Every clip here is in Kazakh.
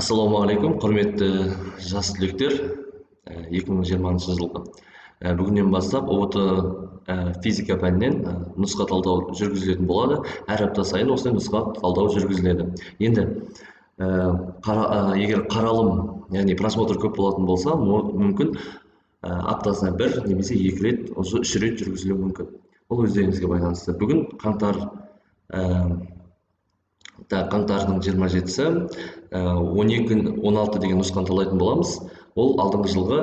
Ассалаумағалейкум, құрметті жас түлектер. 2020 жылғы бүгіннен бастап ұбт физика пәнінен нұсқа талдау жүргізілетін болады. Әр апта сайын осындай нұсқа талдау жүргізіледі. Енді егер қаралым, яғни просмотр көп болатын болса, мүмкін аптасына бір немесе 2 рет, осы 3 рет жүргізілуі мүмкін. Бұл өздеріңізге байланысты. Бүгін қаңтардың 27-сі 12-16 деген нұсқаны талдайтын боламыз. Ол алдыңғы жылғы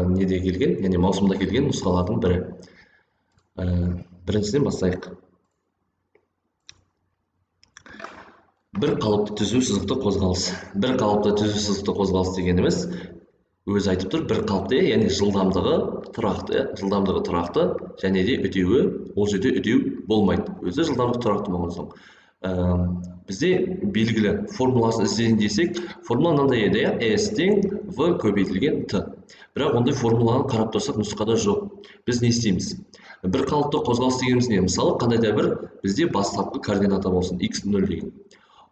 неде келген, яғни маусымда келген нұсқалардың бірі. Біріншіден бастайық. Бір қалыпты түзу сызықты қозғалыс. Бір қалыпты түзу сызықты қозғалыс дегеніміз өзі айтып тұр, бір қалыпты, яғни жылдамдығы тұрақты, және де үдеуі, ол жерде үдеу болмайды. Өзі жылдамдық тұрақты болған соң. Бізде белгілі формуласын іздейін десек, формула мынандай еді, S тең V көбейтілген T. Бірақ ондай формуланы қарап тұрсақ нұсқада жоқ. Біз не істейміз? Бір қалыпты қозғалыс дегеніміз не? Мысалы, қандай да бір бізде бастапқы координата болсын, x0 деген.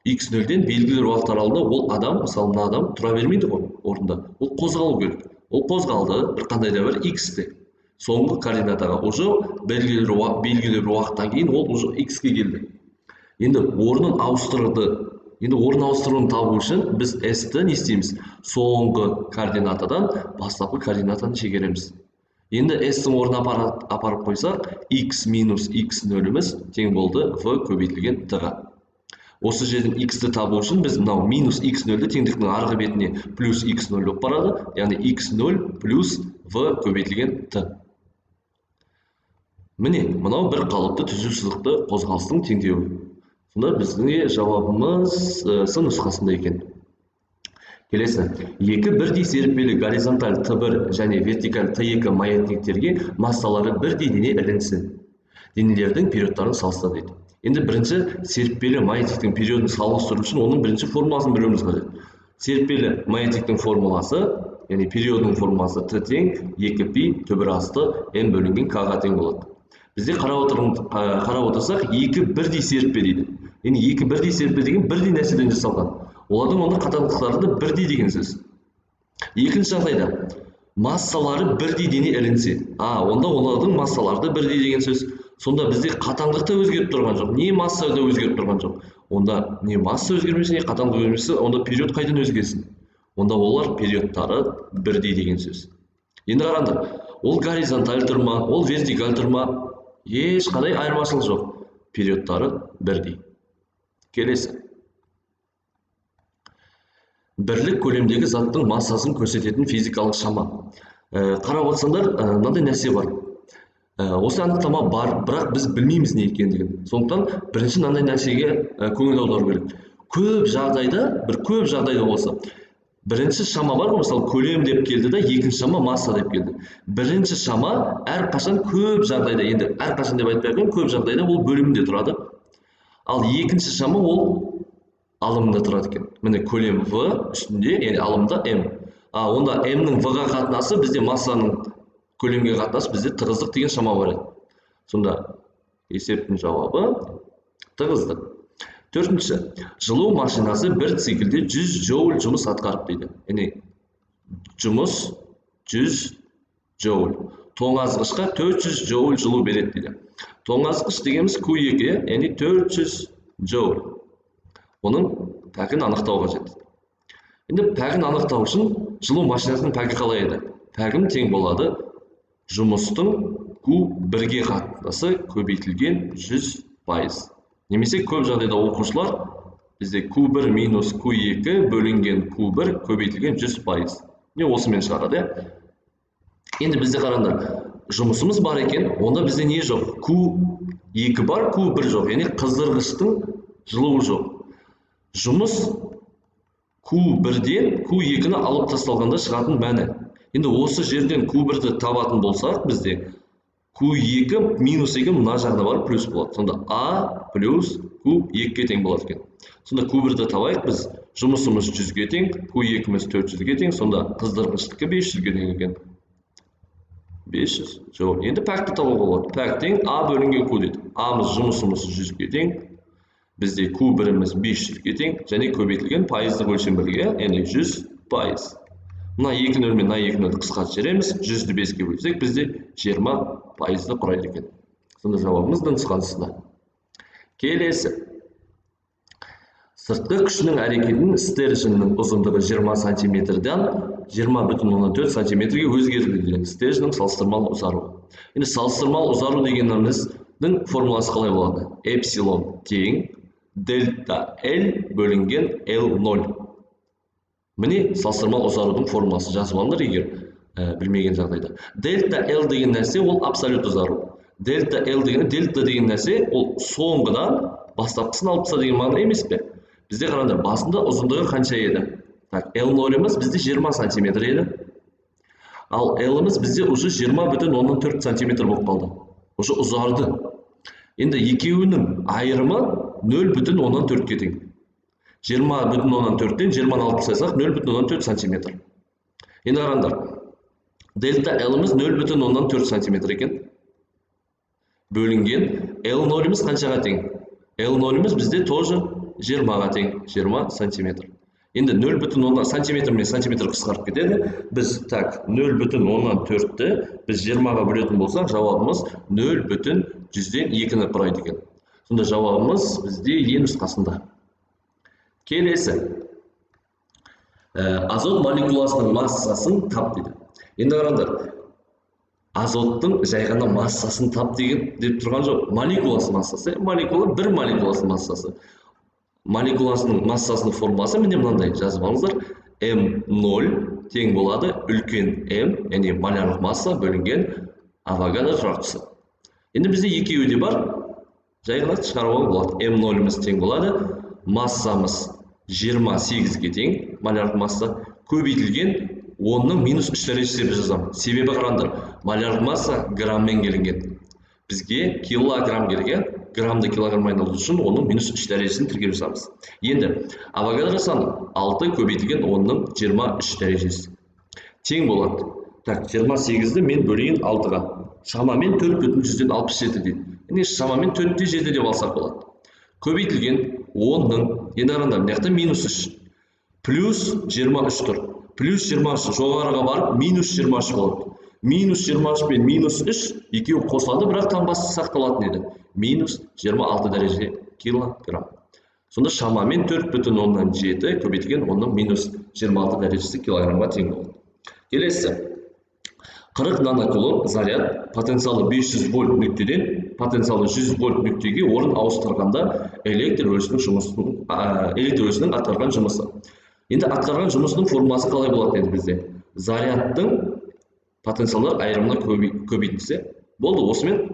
x0-ден белгілі уақыт аралығында ол адам, мысалы, мына адам тұра бермейді ғой орында. Ол қозғалу керек. Ол қозғалды, бір қандай да бір x-те. Соңғы координатаға уже белгілі уақыттан кейін ол уже x-ке келді. Енді орнын ауыстыруын табу үшін біз S-ті не істейміз? Соңғы координатадан бастапқы координатаны шегереміз. Енді S-тің орнына апарып қойсақ, x минус x0-іміз тең болды V көбейтілген T-ға. Осы жерден x-ті табу үшін біз мынау минус x0-ді теңдіктің арғы бетіне плюс x0 болып барады, яғни x0 плюс V көбейтілген T. Міне, мынау бір қалыпты түзу сызықты қозғалыстың теңдеуі. Сонда біздің жауабымыз С нұсқасында екен. Келесі. Екі бірдей серіппелі горизонталь Т1 және вертикаль Т2 маятниктерге массалары бірдей дене ілінсін. Денелердің периодтарын салыстыр дейді. Енді бірінші серіппелі маятниктің периодын салыстыру үшін оның бірінші формуласын білуіміз қажет. Серіппелі маятниктің формуласы, яғни периодының формуласы Т тең 2π түбір асты n бөлінген k-ға тең болады. Бізде қарап отырсақ, екі бірдей серіппе дейді. Яғни екі бірдей серіппе деген бірдей нәрседен жасалған. Олардың онда қатарлықтары да бірдей деген сөз. Екінші жағдайда массалары бірдей дене ілінсе, онда олардың массалары да бірдей деген сөз. Сонда бізде қатаңдықта өзгеріп тұрған жоқ, не масса да өзгеріп тұрған жоқ. Онда не масса өзгермесе, не қатаңдық өзгермесе, онда период қайдан өзгерсін? Онда олар периодтары бірдей деген сөз. Енді қараңдар, ол горизонталь тұр ма, ол вертикаль тұр ма? Ешқандай айырмашылық жоқ. Периодтары бірдей. Келесі. Бірлік көлемдегі заттың массасын көрсететін физикалық шама. Қарап отырсаңдар, мынандай нәрсе бар. Осы анықтама бар, бірақ біз білмейміз не екендігін. Сондықтан бірінші мынандай нәрсеге көңіл аудару керек. Көп жағдайда болса, бірінші шама бар ғой, мысалы көлем деп келді да, екінші шама масса деп келді. Бірінші шама әрқашан көп жағдайда, енді әрқашан деп айтпай-ақ, көп жағдайда ол бөлімінде тұрады. Ал екінші шама ол алымында тұрады екен. Міне көлем V үстінде, яғни алымда M. Онда M-нің V-ға қатынасы бізде массаның көлемге қатынасы бізде тығыздық деген шама бар еді. Сонда есептің жауабы тығыздық. Төртінші. Жылу машинасы бір циклде 100 джоуль жұмыс атқарып дейді. Яғни жұмыс 100 джоуль. Тоңазғышқа 400 джоуль жылу береді дейді. Тоңазғыш дегеніміз Q2, яғни 400 джоуль. Оның пәкін анықтау қажет. Енді пәкін анықтау үшін жылу машинасының пәкі қалай еді? Пәкім тең болады жұмыстың Q1-ге қатынасы көбейтілген 100%. Немесе көп жағдайда оқушылар бізде Q1 минус Q2 бөлінген Q1 көбейтілген 100%. Не осымен шығарады, Енді бізде қараңдар, жұмысымыз бар екен, онда бізде не жоқ? Q2 бар, Q1 жоқ, яғни қыздырғыштың жылуы жоқ. Жұмыс Q1-ден Q2-ні алып тасталғанда шығатын мәні. Енді осы жерден Q1-ді табатын болсақ, бізде Q2 минус 2 мына жағына барып плюс болады. Сонда A плюс Q2-ге тең болады екен. Сонда Q1-ді табайық біз. Жұмысымыз 100-ге тең, Q2-міз 400-ге тең, сонда қыздырғыштікі 500-ге тең екен. 500. Жоқ, енді пәкті табуға болады. Пәк тең A бөлінген Q дейді. A-мыз жұмысымыз 100-ге тең, Бізде q біріміз 500-ге тең, және көбейтілген пайыздық өлшем бірлігі, яғни 100%. Мына 2 нөл мен мына 2 нөлді қысқартып жібереміз, 100-ді 5-ге бөлсек, бізде 20%-ды құрайды екен. Сонда жауабымыз д нұсқасында. Келесі. Сыртқы күшінің әрекетінің стерженьнің ұзындығы 20 см-дан 20,4 см-ге өзгерді деген стерженьнің салыстырмалы ұзаруы. Енді салыстырмалы ұзару дегеніміздің формуласы қалай болады? Эпсилон тең дельта L бөлінген L0. Міне салыстырмалы ұзарудың формуласы жазып алыңдар егер білмеген жағдайда. Дельта L деген нәрсе ол абсолют ұзару. Дельта деген нәрсе ол соңғыдан бастапқысын алып тастау деген мағына емес пе? Бізде қараңдар, басында ұзындығы қанша еді? Так, L0-ымыз бізде 20 см еді. Ал L-ымыз бізде уже 20,4 см болып қалды. Уже ұзарды. Енді екеуінің айырымы 0,4-ге тең. 20,4-тен 20-ны алып тастасақ 0,4 см. Енді қараңдар. Дельта L-ымыз 0,4 см екен. Бөлінген L0-ымыз қаншаға тең? L0-ымыз бізде тоже 20-ға тең, 20 см. Енді 0,4 см мен сантиметр қысқарып кетеді. Біз так 0,4-ті біз 20-ға бөлетін болсақ, жауабымыз 0,2-ні құрайды екен. Сонда жауабымыз бізде Е нұсқасында. Келесі. Азот молекуласының массасын тап дейді. Енді қараңдар. Азоттың жай ғана массасын тап деп тұрған жоқ. Молекуласы массасы, молекула бір молекуласының массасы. Молекуласының массасының формуласы міне мынандай жазып алыңыздар. М0 тең болады үлкен М, яғни молярлық масса бөлінген Авогадро тұрақтысы. Енді бізде екеуі де бар. Жай ғана шығаруға болады. М0-ымыз тең болады. Массамыз 28-ге тең, молярлық масса көбейтілген 10-ның -3 дәрежесі деп жазамын. Себебі қараңдар, молярлық масса граммен келінген. Бізге килограмм керек, граммды килограмм айналдыру үшін оның -3 дәрежесін тіркеп жазамыз. Енді Авогадро саны 6 көбейтілген 10-ның 23 дәрежесі. Тең болады. Так, 28-ді мен бөлейін 6-ға. Шамамен 4,67 дейді. Яғни шамамен 4,7 деп алсақ болады. Көбейтілген 10-ның, енді қараңдар, мына жақта -3 плюс 23 тұр. Плюс 23 жоғарыға барып -23 болады. -23 пен -3 екеуі қосылады, бірақ таңбасы сақталатын еді. -26 дәреже килограмм. Сонда шамамен 4,7 көбейтілген 10-ның -26 дәрежесі килограммға тең болады. Келесі. 40 нанокулон заряд потенциалы 500 вольт нүктеден потенциалы 100 вольт нүктеге орын ауыстырғанда электр өрісінің атқарған жұмысы. Енді атқарған жұмысының формуласы қалай болады енді бізде? Зарядтың потенциалдар айырымына көбейтілсе, болды, осымен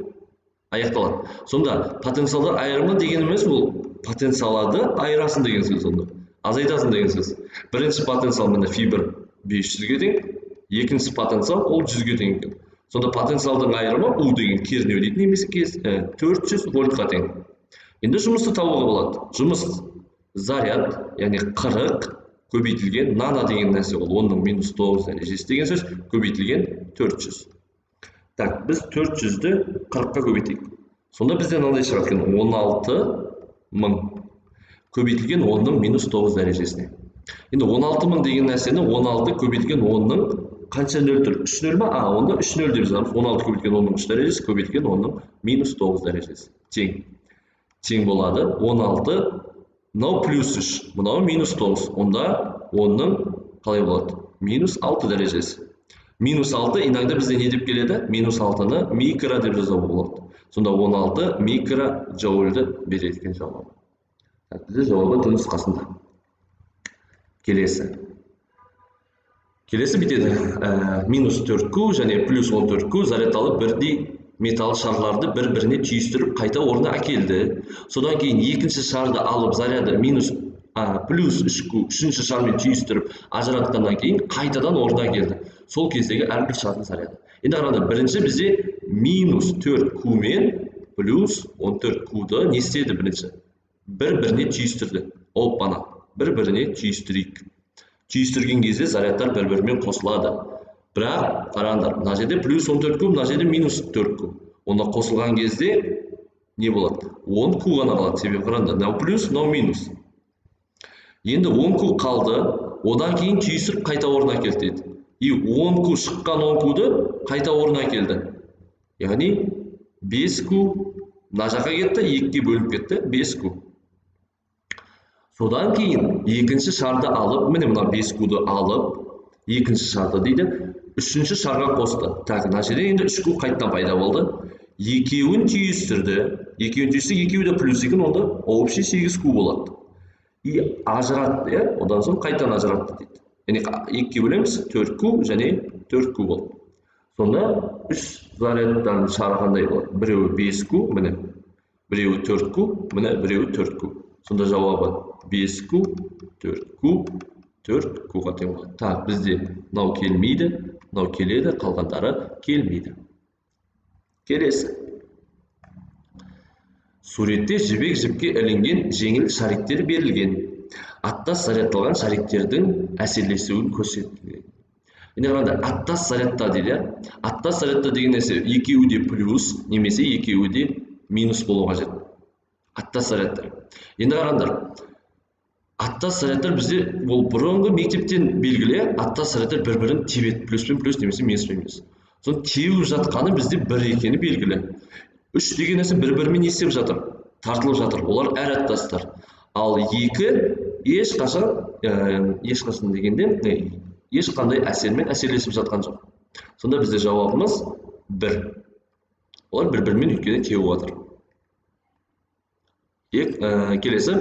аяқталады. Сонда потенциалдар айырымы дегеніміз ол потенциалды айырасын деген сөз онда. Азайтасын деген сөз. Бірінші потенциал міне фибр 500-ге тең, екінші потенциал ол 100-ге тең екен. Сонда потенциалдың айырымы U деген кернеу дейтін немесе 400 вольтқа тең. Енді жұмысты табуға болады. Жұмыс заряд, яғни 40 көбейтілген нано деген нәрсе ол 10-ның -9 дәрежесі деген сөз, көбейтілген 400. Так, біз 400-ді 40-қа көбейтейік. Сонда бізде мынандай шығады екен 16.000 көбейтілген 10-ның -9 дәрежесіне. Енді 16.000 деген нәрсені 16 көбейтілген 10-ның қанша нөл тұр? 3 нөл ма? Онда 3 нөл деп жазамыз. 16 көбейтілген 10-ның 3 дәрежесі көбейтілген 10-ның -9 дәрежесі. Тең болады 16. Мынау плюс 3, мынау -9. Онда 10-ның қалай болады? -6 дәрежесі. -6 иногда бізде не деп келеді? -6-ны микро деп жазуға болады. Сонда 16 микроджоульді береді екен жауабы. Бізде жауабы д нұсқасында. Келесі бітеді. -4Q және +14Q зарядталып бірдей металл шарларды бір-біріне түйістіріп қайта орнына әкелді. Содан кейін екінші шарды алып заряды +3Q үшінші шармен түйістіріп ажыратқаннан кейін қайтадан орнына келді. Сол кездегі әрбір шардың заряды. Енді қараңдар, бірінші бізде -4Q мен +14Q-ды не істеді бірінші? Бір-біріне түйістірді. Оппана, бір-біріне түйістірейік. Түйістірген кезде зарядтар бір-бірімен қосылады. Бірақ қараңдар, мына жерде +14Q, мына жерде -4Q. Онда қосылған кезде не болады? 10q ғана қалады. Себебі қараңдар, мынау плюс, мынау минус. Енді 10q қалды, одан кейін түйістіріп қайта орнына әкелді дейді. И 10q шыққан 10q'ды қайта орнына әкелді. Яғни 5q мына жаққа кетті, 2-ге бөлініп кетті, 5q. Содан кейін екінші шарды алып, міне мына 5q'ды алып, екінші шарды дейді, үшінші шарға қосты. Так, мына жерде енді 3q қайтадан пайда болды. Екеуін түйістірді. Екеуі де плюс екен, онда общий 8q болады. И ажыратты, одан соң қайтадан ажыратты дейді. Яғни 2-ге бөлеміз, 4q және 4q болды. Сонда 3 зарядтан шары қандай болады? Біреуі 5q, міне. Біреуі 4q, міне біреуі 4q. Сонда жауабы 5q, 4q, 4q-ға тең болады. Так, бізде мынау келмейді, мынау келеді, қалғандары келмейді. Келесі. Суретте жібек жіпке ілінген жеңіл шариктер берілген. Аттас зарядталған шариктердің әсерлесуін көрсетілген. Енді қараңдар, аттас зарядта дейді. Аттас зарядта деген нәрсе екеуі де плюс, немесе екеуі де минус болу қажет. Аттас зарядтар. Енді қараңдар, аттас зарядтар бізде ол бұрынғы мектептен белгілі, аттас зарядтар бір-бірін тебеді, плюспен плюс немесе минуспен минус. Соны теуіп жатқаны бізде бір екені белгілі. 3 деген нәрсе бір-бірімен не істеп жатыр? Тартылып жатыр. Олар әр аттастар. Ал 2 ешқашан дегенде ешқандай әсермен әсерлесіп жатқан жоқ. Сонда бізде жауабымыз 1. Олар бір-бірімен өйткені теуіп жатыр. Келесі.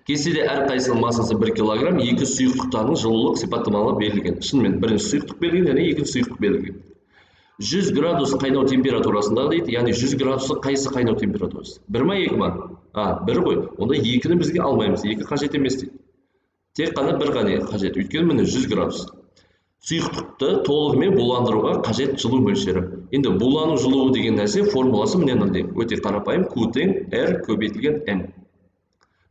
Кестеде әрқайсының массасы 1 кг, екі сұйықтықтардың жылулық сипаттамалары берілген. Шынымен бірінші сұйықтық берілген және екінші сұйықтық берілген. 100 градус қайнау температурасында дейді, яғни 100 градусы қайсы қайнау температурасы? 1 ма, 2 ма? 1 ғой. Онда 2-ні бізге алмаймыз. 2 қажет емес дейді. Тек қана 1 ғана қажет. Өйткені міне 100 градус. Сұйықтықты толығымен буландыруға қажет жылу мөлшері. Енді булану жылуы деген нәрсе формуласы міне мынандай. Өте қарапайым, Q тең R көбейтілген M.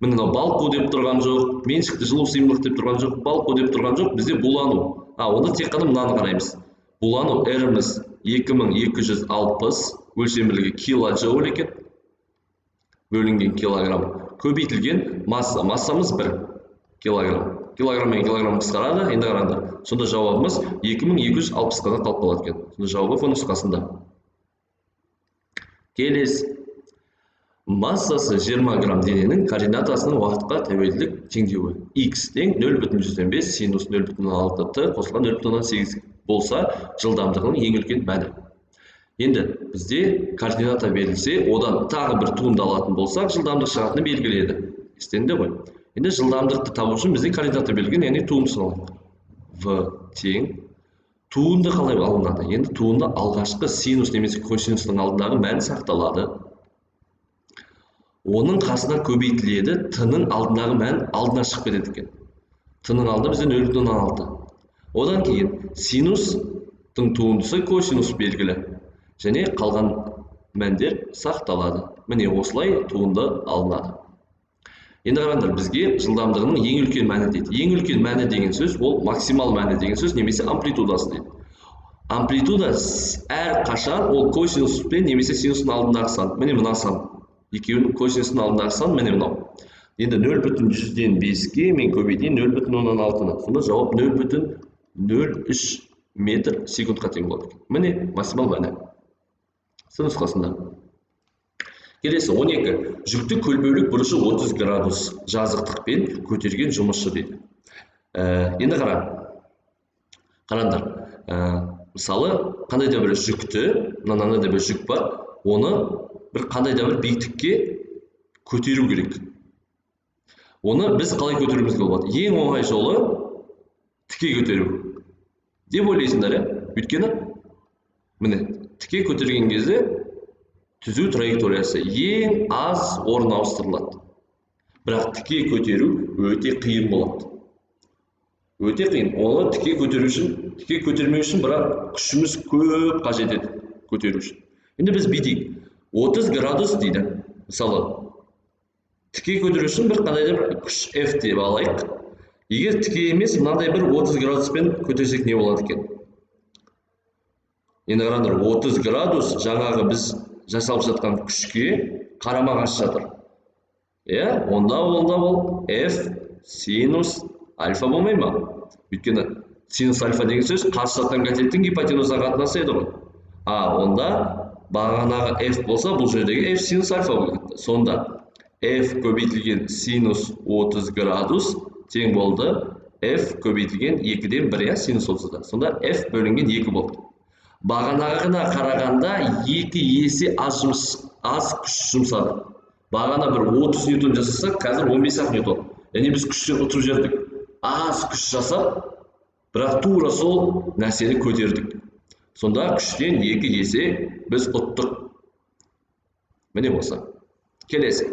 Міне мынау балқу деп тұрған жоқ, меншікті жылу сыйымдылық деп тұрған жоқ, балқу деп тұрған жоқ, бізде булану. Онда тек қана мынаны қараймыз. Булану R-іміз 2260, өлшемділігі килоджоуль екен, бөлінген килограмм. Көбейтілген масса, массамыз 1 килограмм. Килограмм мен килограмм қысқарады, енді қараңдар. Сонда жауабымыз 2260 қана қалып қалады екен. Сонда жауабы Ф нұсқасында. Келесі. Массасы 20 грамм дененің координатасының уақытқа тәуелділік теңдеуі. X тең 0,5 синус 0,6 Т қосылған 0,8 болса, жылдамдығының ең үлкен мәні. Енді бізде координата берілсе, одан тағы бір туынды алатын болсақ, жылдамдық шығатыны белгіледі. Естенді ғой. Енді жылдамдықты табу үшін бізде координата берілген, яғни туындысын алайық. В тең туынды қалай алынады? Енді туынды алғашқы синус немесе косинустың алдындағы мән сақталады. Оның қасына көбейтіледі, Т-ның алдындағы мән алдына шығып кетеді екен. Т-ның алды бізде 0,6. Одан кейін синустың туындысы косинус белгілі. Және қалған мәндер сақталады. Міне осылай туынды алынады. Енді қараңдар, бізге жылдамдығының ең үлкен мәні дейді. Ең үлкен мәні деген сөз, ол максимал мәні деген сөз, немесе амплитудасы дейді. Амплитуда әр қашан ол косинуспен немесе синустың алдындағы сан. Міне мына сан. Екеуінің косинустың алдындағы сан міне мынау. Енді 0,100-ден 5-ге мен көбейтейін 0,6-ны. Сонда жауап 0,03 метр секундқа тең болады. Міне максимал мәні. С нұсқасында. Келесі 12. Жүкті көлбеулік бұрышы 30 градус жазықтықпен көтерген жұмысшы дейді. Енді қараңдар. Мысалы, қандай да бір жүкті, мынандай да бір жүк бар, оны бір қандай да бір биіктікке көтеру керек. Оны біз қалай көтеруімізге болады? Ең оңай жолы тіке көтеру. Деп ойлайсыңдар, өйткені міне тіке көтерген кезде түзу траекториясы ең аз орын ауыстырылады. Бірақ тіке көтеру өте қиын болады. Өте қиын. Оны тіке көтермеу үшін бірақ күшіміз көп қажет еді көтеру үшін. Енді біз бүйтейік. 30 градус дейді. Мысалы, тіке көтеру үшін бір қандай да бір күш F деп алайық. Егер тіке емес, мынандай бір 30 градуспен көтерсек не болады екен? Енді қараңдар, 30 градус жаңағы біз жасалып жатқан күшке қарама қарсы жатыр. Иә, онда ол f синус альфа болмай ма? Өйткені синус альфа деген сөз қарсы жатқан катеттің гипотенуза қатынасы еді ғой. Онда бағанағы f болса, бұл жердегі f синус альфа болады. Сонда f көбейтілген синус 30 градус тең болды f көбейтілген 2-ден 1, синус 30-да. Сонда f бөлінген 2 болды. Бағанағына қарағанда 2 есе аз күш жұмсады. Бағана бір 30 ньютон жасасақ, қазір 15 ньютон. Яғни біз күштен ұтып жібердік. Аз күш жасап, бірақ тура сол нәрсені көтердік. Сонда күштен 2 есе біз ұттық. Міне болса. Келесі.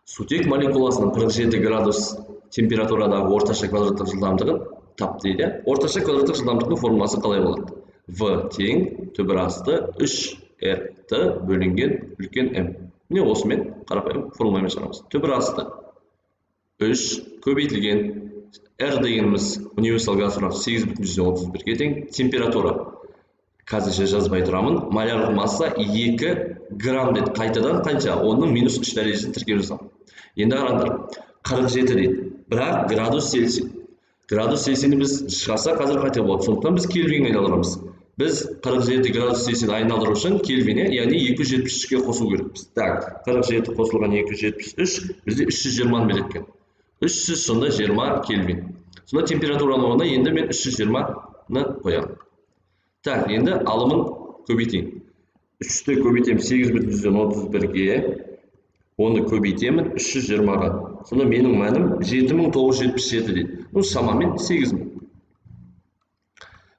Сутек молекуласының 47 градус температурадағы орташа квадраттық жылдамдығын тап дейді. Орташа квадраттық жылдамдықтың формуласы қалай болады? V тең түбір асты 3RT бөлінген үлкен M. Міне осымен қарапайым формуламен шығарамыз. Түбір асты 3 көбейтілген R дегеніміз универсал газ құрамы 8,31-ге тең. Температура қазірше жазбай тұрамын. Малярлық масса 2 грамм деді. Қайтадан қанша? Оның минус 3 дәрежесін тіркеп жасам. Енді қараңдар. 47 дейді. Бірақ градус Цельсий. Градус Цельсийні біз шығарса қазір қате болады. Сондықтан біз кельвинге айналдырамыз. Біз 47 градус Цельсийні айналдыру үшін кельвинге, яғни 273-ке қосу керекпіз. Так, 47 қосылған 273, бізде 320 береді екен. 300 сонда 20 кельвин. Сонда температураның орнына енді мен 320-ны қоямын. Так, енді алымын көбейтейін. 3-ті көбейтемін 8,31-ге, оны көбейтемін 320-ға. Сонда менің мәнім 7977 дейді. Шамамен 8000.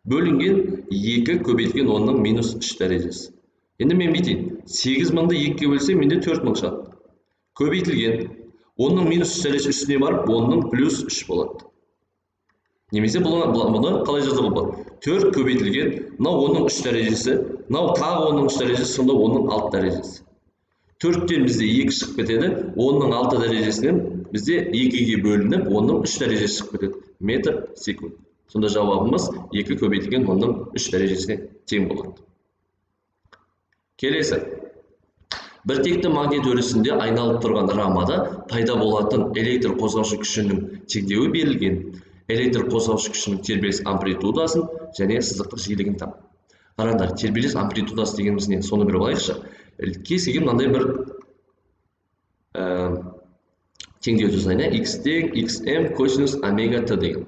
Бөлінген 2 көбейтілген 10-ның минус 3 дәрежесі. Енді мен бейтейін. 8000-ды 2-ге бөлсем, менде 4000 шығады. Көбейтілген 10-ның минус 3 дәрежесі үстіне барып, 10-ның плюс 3 болады. Немесе бұны қалай жазуға болады? 4 көбейтілген, мынау 10-ның 3 дәрежесі, мынау тағы 10-ның 3 дәрежесі, сонда 10-ның 6 дәрежесі. 4-тен бізде 2 шығып кетеді, 10-ның 6 дәрежесінен бізде 2-ге бөлініп, 10-ның 3 дәрежесі шығып кетеді. Метр секунд. Сонда жауабымыз 2 көбейтілген 10-ның 3 дәрежесіне тең болады. Келесі. Бір текті магнит өрісінде айналып тұрған рамада пайда болатын электр қозғаушы күшінің теңдеуі берілген. Электр қозғаушы күшінің тербеліс амплитудасын және сызықтық жиілігін тап. Қараңдар, тербеліс амплитудасы дегеніміз не? Соны біліп алайықшы. Кез келген мынандай бір теңдеу жасайын, x тең xm косинус омега t деген.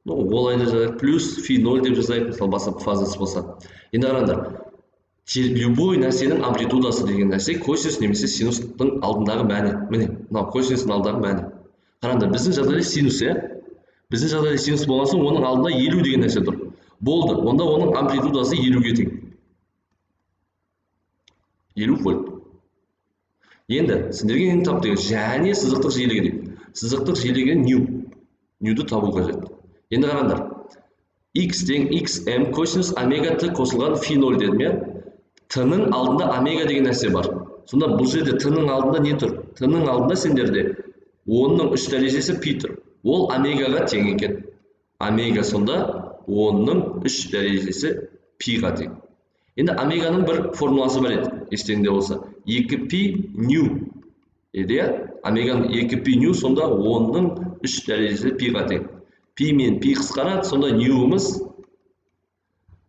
Олайды жазайық, плюс фи 0 деп жазайық, мысалы басып фазасы болса. Енді қараңдар, любой нәрсенің амплитудасы деген нәрсе косинус немесе синустың алдындағы мәні. Міне, мынау косинустың алдындағы мәні. Қараңдар, біздің жағдайда синус, біздің жағдайда синус болған соң, оның алдында 50 деген нәрсе тұр. Болды, онда оның амплитудасы 50-ге тең. 50 вольт. Енді сендерге нені тап деген, және сызықтық жиілігі дейді. Сызықтық жиілігі ньюді табу қажет. Енді қараңдар, x тең xm косинус омега t қосылған фи 0 дедім, t-ның алдында омега деген нәрсе бар. Сонда бұл жерде t-ның алдында не тұр? T-ның алдында сендерде 10-ның 3 дәрежесі пи тұр. Ол омегаға тең екен. Омега сонда 10-ның 3 дәрежесі пиға тең. Енді омеганың бір формуласы бар еді, естеріңде болса. 2π нью. Омеганың 2π нью, сонда 10-ның 3 дәрежесі пиға тең. Пи мен пи қысқарады, сонда ньюіміз,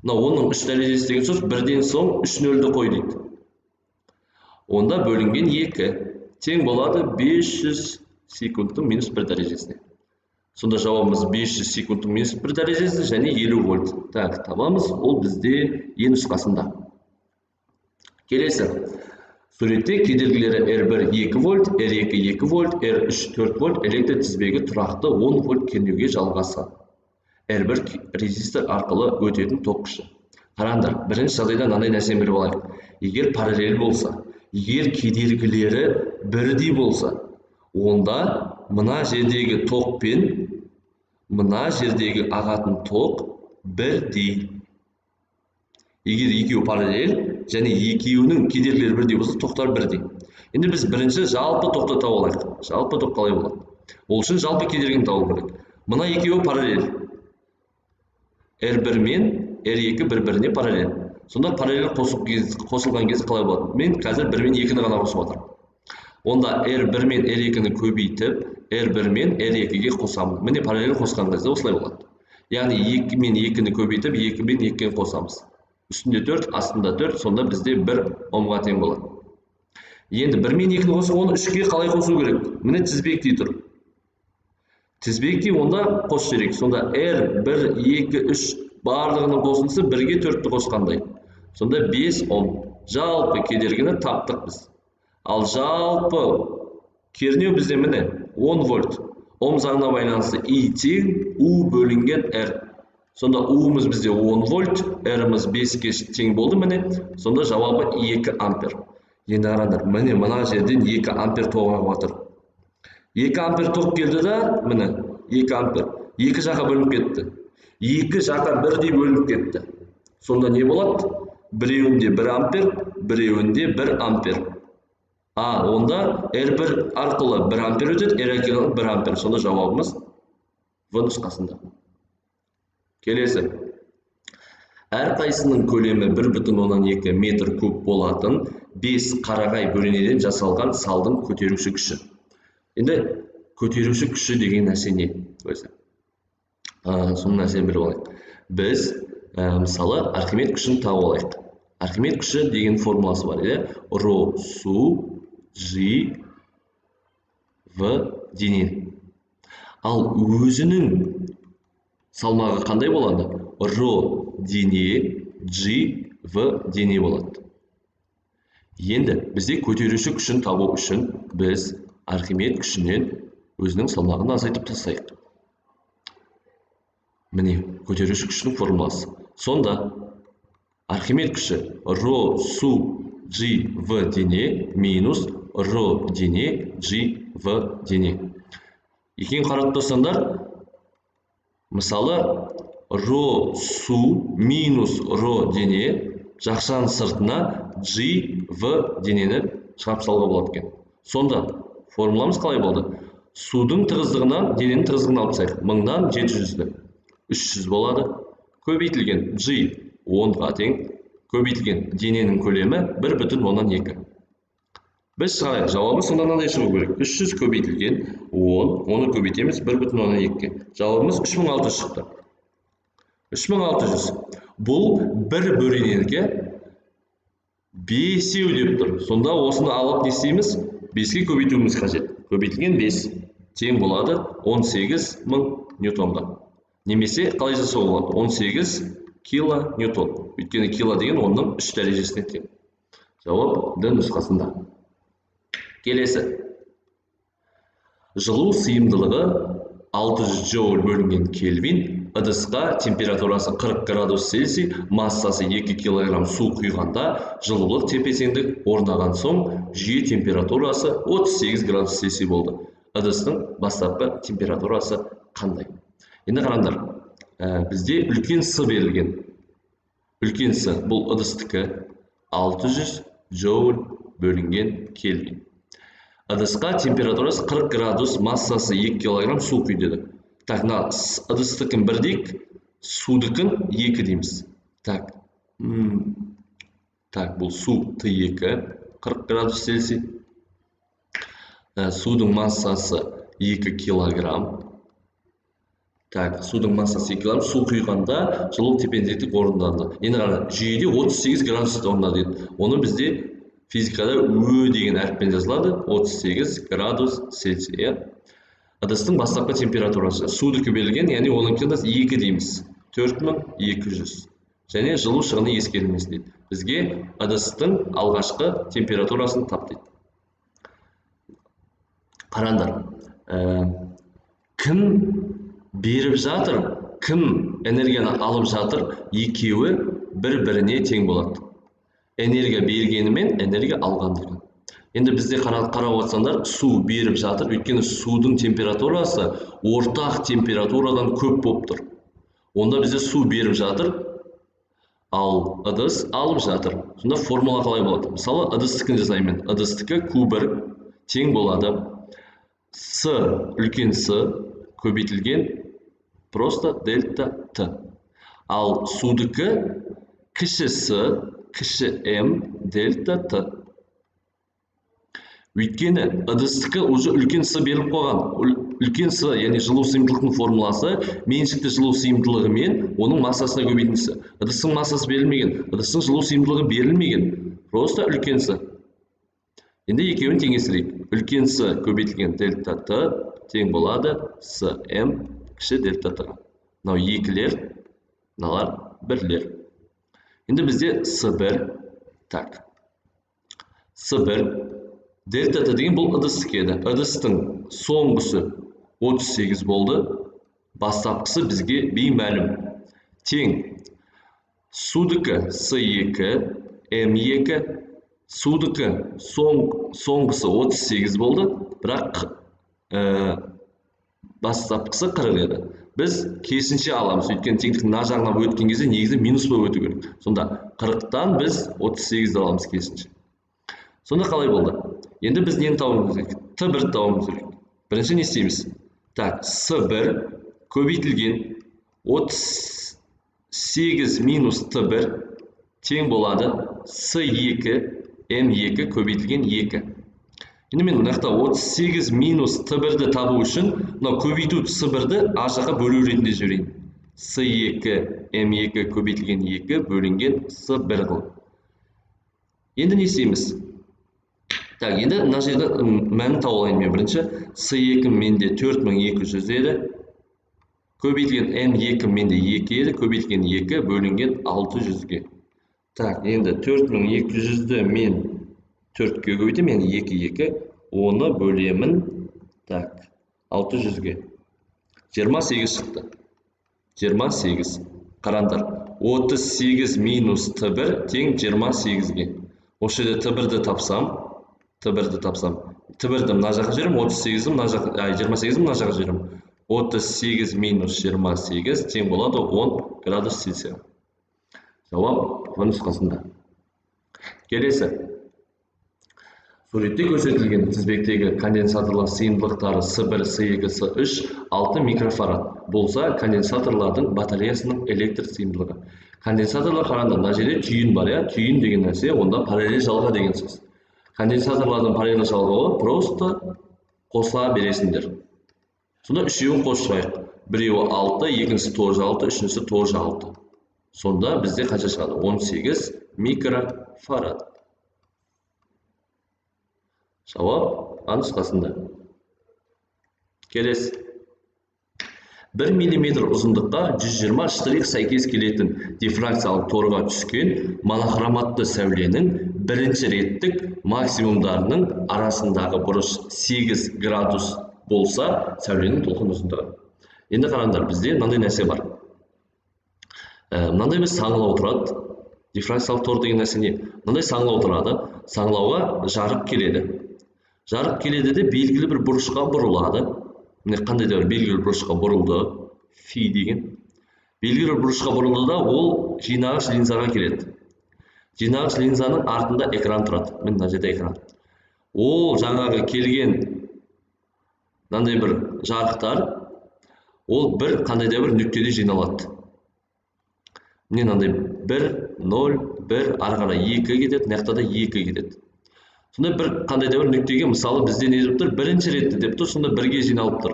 10-ның 3 дәрежесі деген сөз, бірден соң 3 нөлді қой дейді. Онда бөлінген 2 тең болады 500 секундтың минус 1 дәрежесіне. Сонда жауабымыз 500 секундтың минус 1 дәрежесі және 50 вольт. Так, табамыз, ол бізде Е нұсқасында. Келесі. Суретте кедергілері R1 2 вольт, R2 2 вольт, R3 4 вольт электр тізбегі тұрақты 10 вольт кернеуге жалғасады. R1 резистор арқылы өтетін ток күші. Қараңдар, бірінші жағдайда мынандай нәрсені біліп алайық. Егер параллель болса, егер кедергілері бірдей болса, онда мына жердегі ток пен мына жердегі ағатын ток бірдей. Егер екеуі параллель және екеуінің кедергілері бірдей болса, тоқтар бірдей. Енді біз бірінші жалпы тоқты тауып алайық. Жалпы ток қалай болады? Ол үшін жалпы кедергіні табу керек. Мына екеуі параллель. R1 мен R2 бір-біріне параллель. Сонда параллель қосылған кезде қалай болады? Мен қазір 1 мен 2-ні ғана қосып жатырмын. Онда R1 мен R2-ні көбейтіп, R1 мен R2-ге қосамын. Міне параллель қосқан кезде осылай болады. Яғни 2 мен 2-ні көбейтіп, 2 мен 2-ні қосамыз. Үстінде 4, астында 4, сонда бізде 1 Омға тең болады. Енді 1 мен 2-ні қосып, оны 3-ге қалай қосу керек? Міне тізбектей тұр. Тізбекте онда қос керек. Сонда R 1, 2, 3 барлығының қосындысы 1-ге 4-ті қосқандай. Сонда 5 Ом. Жалпы кедергіні таптық біз. Ал жалпы кернеу бізде міне 10 вольт. Ом заңына байланысты I тең U бөлінген R. Сонда U-мыз бізде 10 вольт, R-мыз 5-ге тең болды міне. Сонда жауабы 2 ампер. Енді қараңдар, міне мына жерден 2 ампер тоқ ағып жатыр. 2 ампер тоқ келді да, міне 2 ампер. 2 жаққа бөлініп кетті. 2 жаққа бірдей бөлініп кетті. Сонда не болады? Біреуінде 1 ампер, біреуінде 1 ампер. Онда R1 арқылы 1 ампер өтеді, R2 1 ампер. Сонда жауабымыз В нұсқасында. Келесі. Әрқайсының көлемі 1,2 метр куб болатын 5 қарағай бөренеден жасалған салдың көтеруші күші. Енді көтеруші күші деген нәрсе не? Соның нәрсені біліп алайық. Біз мысалы Архимед күшін тауып алайық. Архимед күші деген формуласы бар, Рho су G V дене. Ал өзінің салмағы қандай болады? Rho дене, G V дене болады. Енді бізде көтеруші күшін табу үшін біз Архимед күшінен өзінің салмағын азайтып тастайық. Міне көтеруші күшінің формуласы. Сонда Архимед күші Rho су G V дене минус Rho дене G V дене. Екен қарап тұрсаңдар, мысалы Rho су минус Rho дене жақшаның сыртына G V денені шығарып салуға болады екен. Сонда формуламыз қалай болды? Судың тығыздығынан дененің тығыздығын алып тастайық. 1000-дан 700-ді 300 болады. Көбейтілген G 10-ға тең, көбейтілген дененің көлемі 1,2. Біз шығайық, жауабы сонда мынандай шығу керек. 300 көбейтілген 10, оны көбейтеміз 1,2-ге. Жауабымыз 3600 шықты. 3600. Бұл бір бөренеге 5-еу деп тұр. Сонда осыны алып не істейміз? 5-ге көбейтуіміз қажет. Көбейтілген 5 тең болады 18.000 ньютонға. Немесе қалай жасауға болады? 18 килоньютон. Өйткені кило деген оның 3 дәрежесіне тең. Жауап Д нұсқасында. Келесі. Жылу сыйымдылығы 600 джоуль бөлінген Кельвин, ыдысқа температурасы 40 градус Цельсий, массасы 2 килограмм су құйғанда жылулық тепе-теңдік орнаған соң жүйе температурасы 38 градус Цельсий болды. Ыдыстың бастапқы температурасы қандай? Енді қараңдар, бізде үлкен С берілген. Үлкен С бұл ыдыстікі 600 джоуль бөлінген Кельвин. Ыдысқа температурасы 40 градус, массасы 2 килограмм су құй деді. Так, ыдыстыкін 1 дейік, судыкін 2 дейміз. Так, бұл су Т2, 40 градус Цельсий. Судың массасы 2 килограмм. Так, судың массасы 2 килограмм, су құйғанда жылу тепе-теңдік орынданды. Енді қара, жүйеде 38 градус орнады дейді. Оны бізде физикада Ө деген әріппен жазылады, 38 градус Цельсий. Ыдыстың бастапқы температурасы. Судыкі берілген, яғни оныңкында 2 дейміз. 4200. Және жылу шығыны ескерілмесін дейді. Бізге ыдыстың алғашқы температурасын тап дейді. Қараңдар, кім беріп жатыр, кім энергияны алып жатыр, екеуі бір-біріне тең болады. Энергия бергені мен энергия алғандығы. Енді бізде қарап отсаңдар, су беріп жатыр, өйткені судың температурасы ортақ температурадан көп болып тұр. Онда бізде су беріп жатыр, ал ыдыс алып жатыр. Сонда формула қалай болады? Мысалы, ыдыстікін жасаймын. Ыдыстікі Q1 тең болады. С, үлкен С, көбейтілген просто дельта Т. Ал судыкі кіші с, кіші м, дельта т. Өйткені ыдыстікі уже үлкен с беріліп қойған. Үлкен с, яғни жылу сыйымдылықтың формуласы меншікті жылу сыйымдылығы мен оның массасына көбейтіндісі. Ыдыстың массасы берілмеген, ыдыстың жылу сыйымдылығы берілмеген. Просто үлкен с. Енді екеуін теңестірейік. Үлкен с көбейтілген дельта т тең болады с м кіші дельта т. Мынау екілер, мыналар бірлер. Енді бізде с1, так. с1 дельта т деген бұл ыдыстық еді. Ыдыстың соңғысы 38 болды. Бастапқысы бізге беймәлім. Тең. Судікі с2, м2. Судікі соңғысы 38 болды. Бірақ бастапқысы 40 еді. Біз керісінше аламыз. Өйткені теңдіктің мына жағына өткен кезде негізі минус болып өту керек. Сонда 40-тан біз 38-ді аламыз керісінше. Сонда қалай болды? Енді біз нені табуымыз керек? Т1 табуымыз керек. Бірінші не істейміз? Так, с1 көбейтілген 38 минус т1 тең болады с2 м2 көбейтілген 2. Енді мен мынақта 38 минус т1-ді табу үшін мынау көбейту с1-ді а жаққа бөлу ретінде жіберейін. с2 м2 көбейтілген 2 бөлінген с1 қылып. Енді не істейміз? Так, енді мына жерде мәнін тауып алайын мен бірінші. с2 менде 4200 еді. Көбейтілген м2 менде 2 еді. Көбейтілген 2 бөлінген 600-ге. Так, енді 4200-ді мен 4-ке көбейтем, яғни 2, оны бөлемін. Так, 600-ге. 28 шықты. 28. Қарандар. 38 минус т1 тең 28-ге. Осы жерде т1-ді тапсам, т1-ді мына жаққа жіберем, 28-ді мына жаққа жіберем. 38 минус 28 тең болады 10 градус Цельсия. Жауап нұсқасында. Келесі. Суретте көрсетілген тізбектегі конденсаторлар сыйымдылықтары с1, с2, с3 6 микрофарад болса, конденсаторлардың батареясының электр сыйымдылығы. Конденсаторлар қараңдар, мына жерде түйін бар, я? Түйін деген нәрсе, онда параллель жалға деген сөз. Конденсаторлардың параллель жалғауы просто қосыла бересіңдер. Сонда үшеуін қосып, біреуі 6, екіншісі тоже 6, үшіншісі тоже 6. Сонда бізде қанша шығады? 18 микрофарад. Жауап нұсқасында. Келесі. 1 мм ұзындыққа 120 штрих сәйкес келетін дифракциялық торға түскен монохроматты сәуленің бірінші реттік максимумдарының арасындағы бұрыш 8 градус болса, сәуленің толқын ұзындығы. Енді қараңдар, бізде мынандай нәрсе бар. Мынандай біз саңылау тұрады. Дифракциялық тор деген нәрсе не? Мынандай саңылау тұрады. Саңылауға жарық келеді. Жарық келеді де белгілі бір бұрышқа бұрылады. Міне қандай да бір белгілі бұрышқа бұрылды. Фи деген. Белгілі бір бұрышқа бұрылды да ол жинағыш линзаға келеді. Жинағыш линзаның артында экран тұрады. Міне мына жерде экран. Ол жаңағы келген мынандай бір жарықтар ол бір қандай да бір нүктеде жиналады. Міне мынандай 1, 0, 1, ары қарай 2 кетеді, мына да 2 кетеді. Сонда бір қандай да бір нүктеге, мысалы бізде не деп тұр? Бірінші ретті деп тұр, сонда бірге жиналып тұр.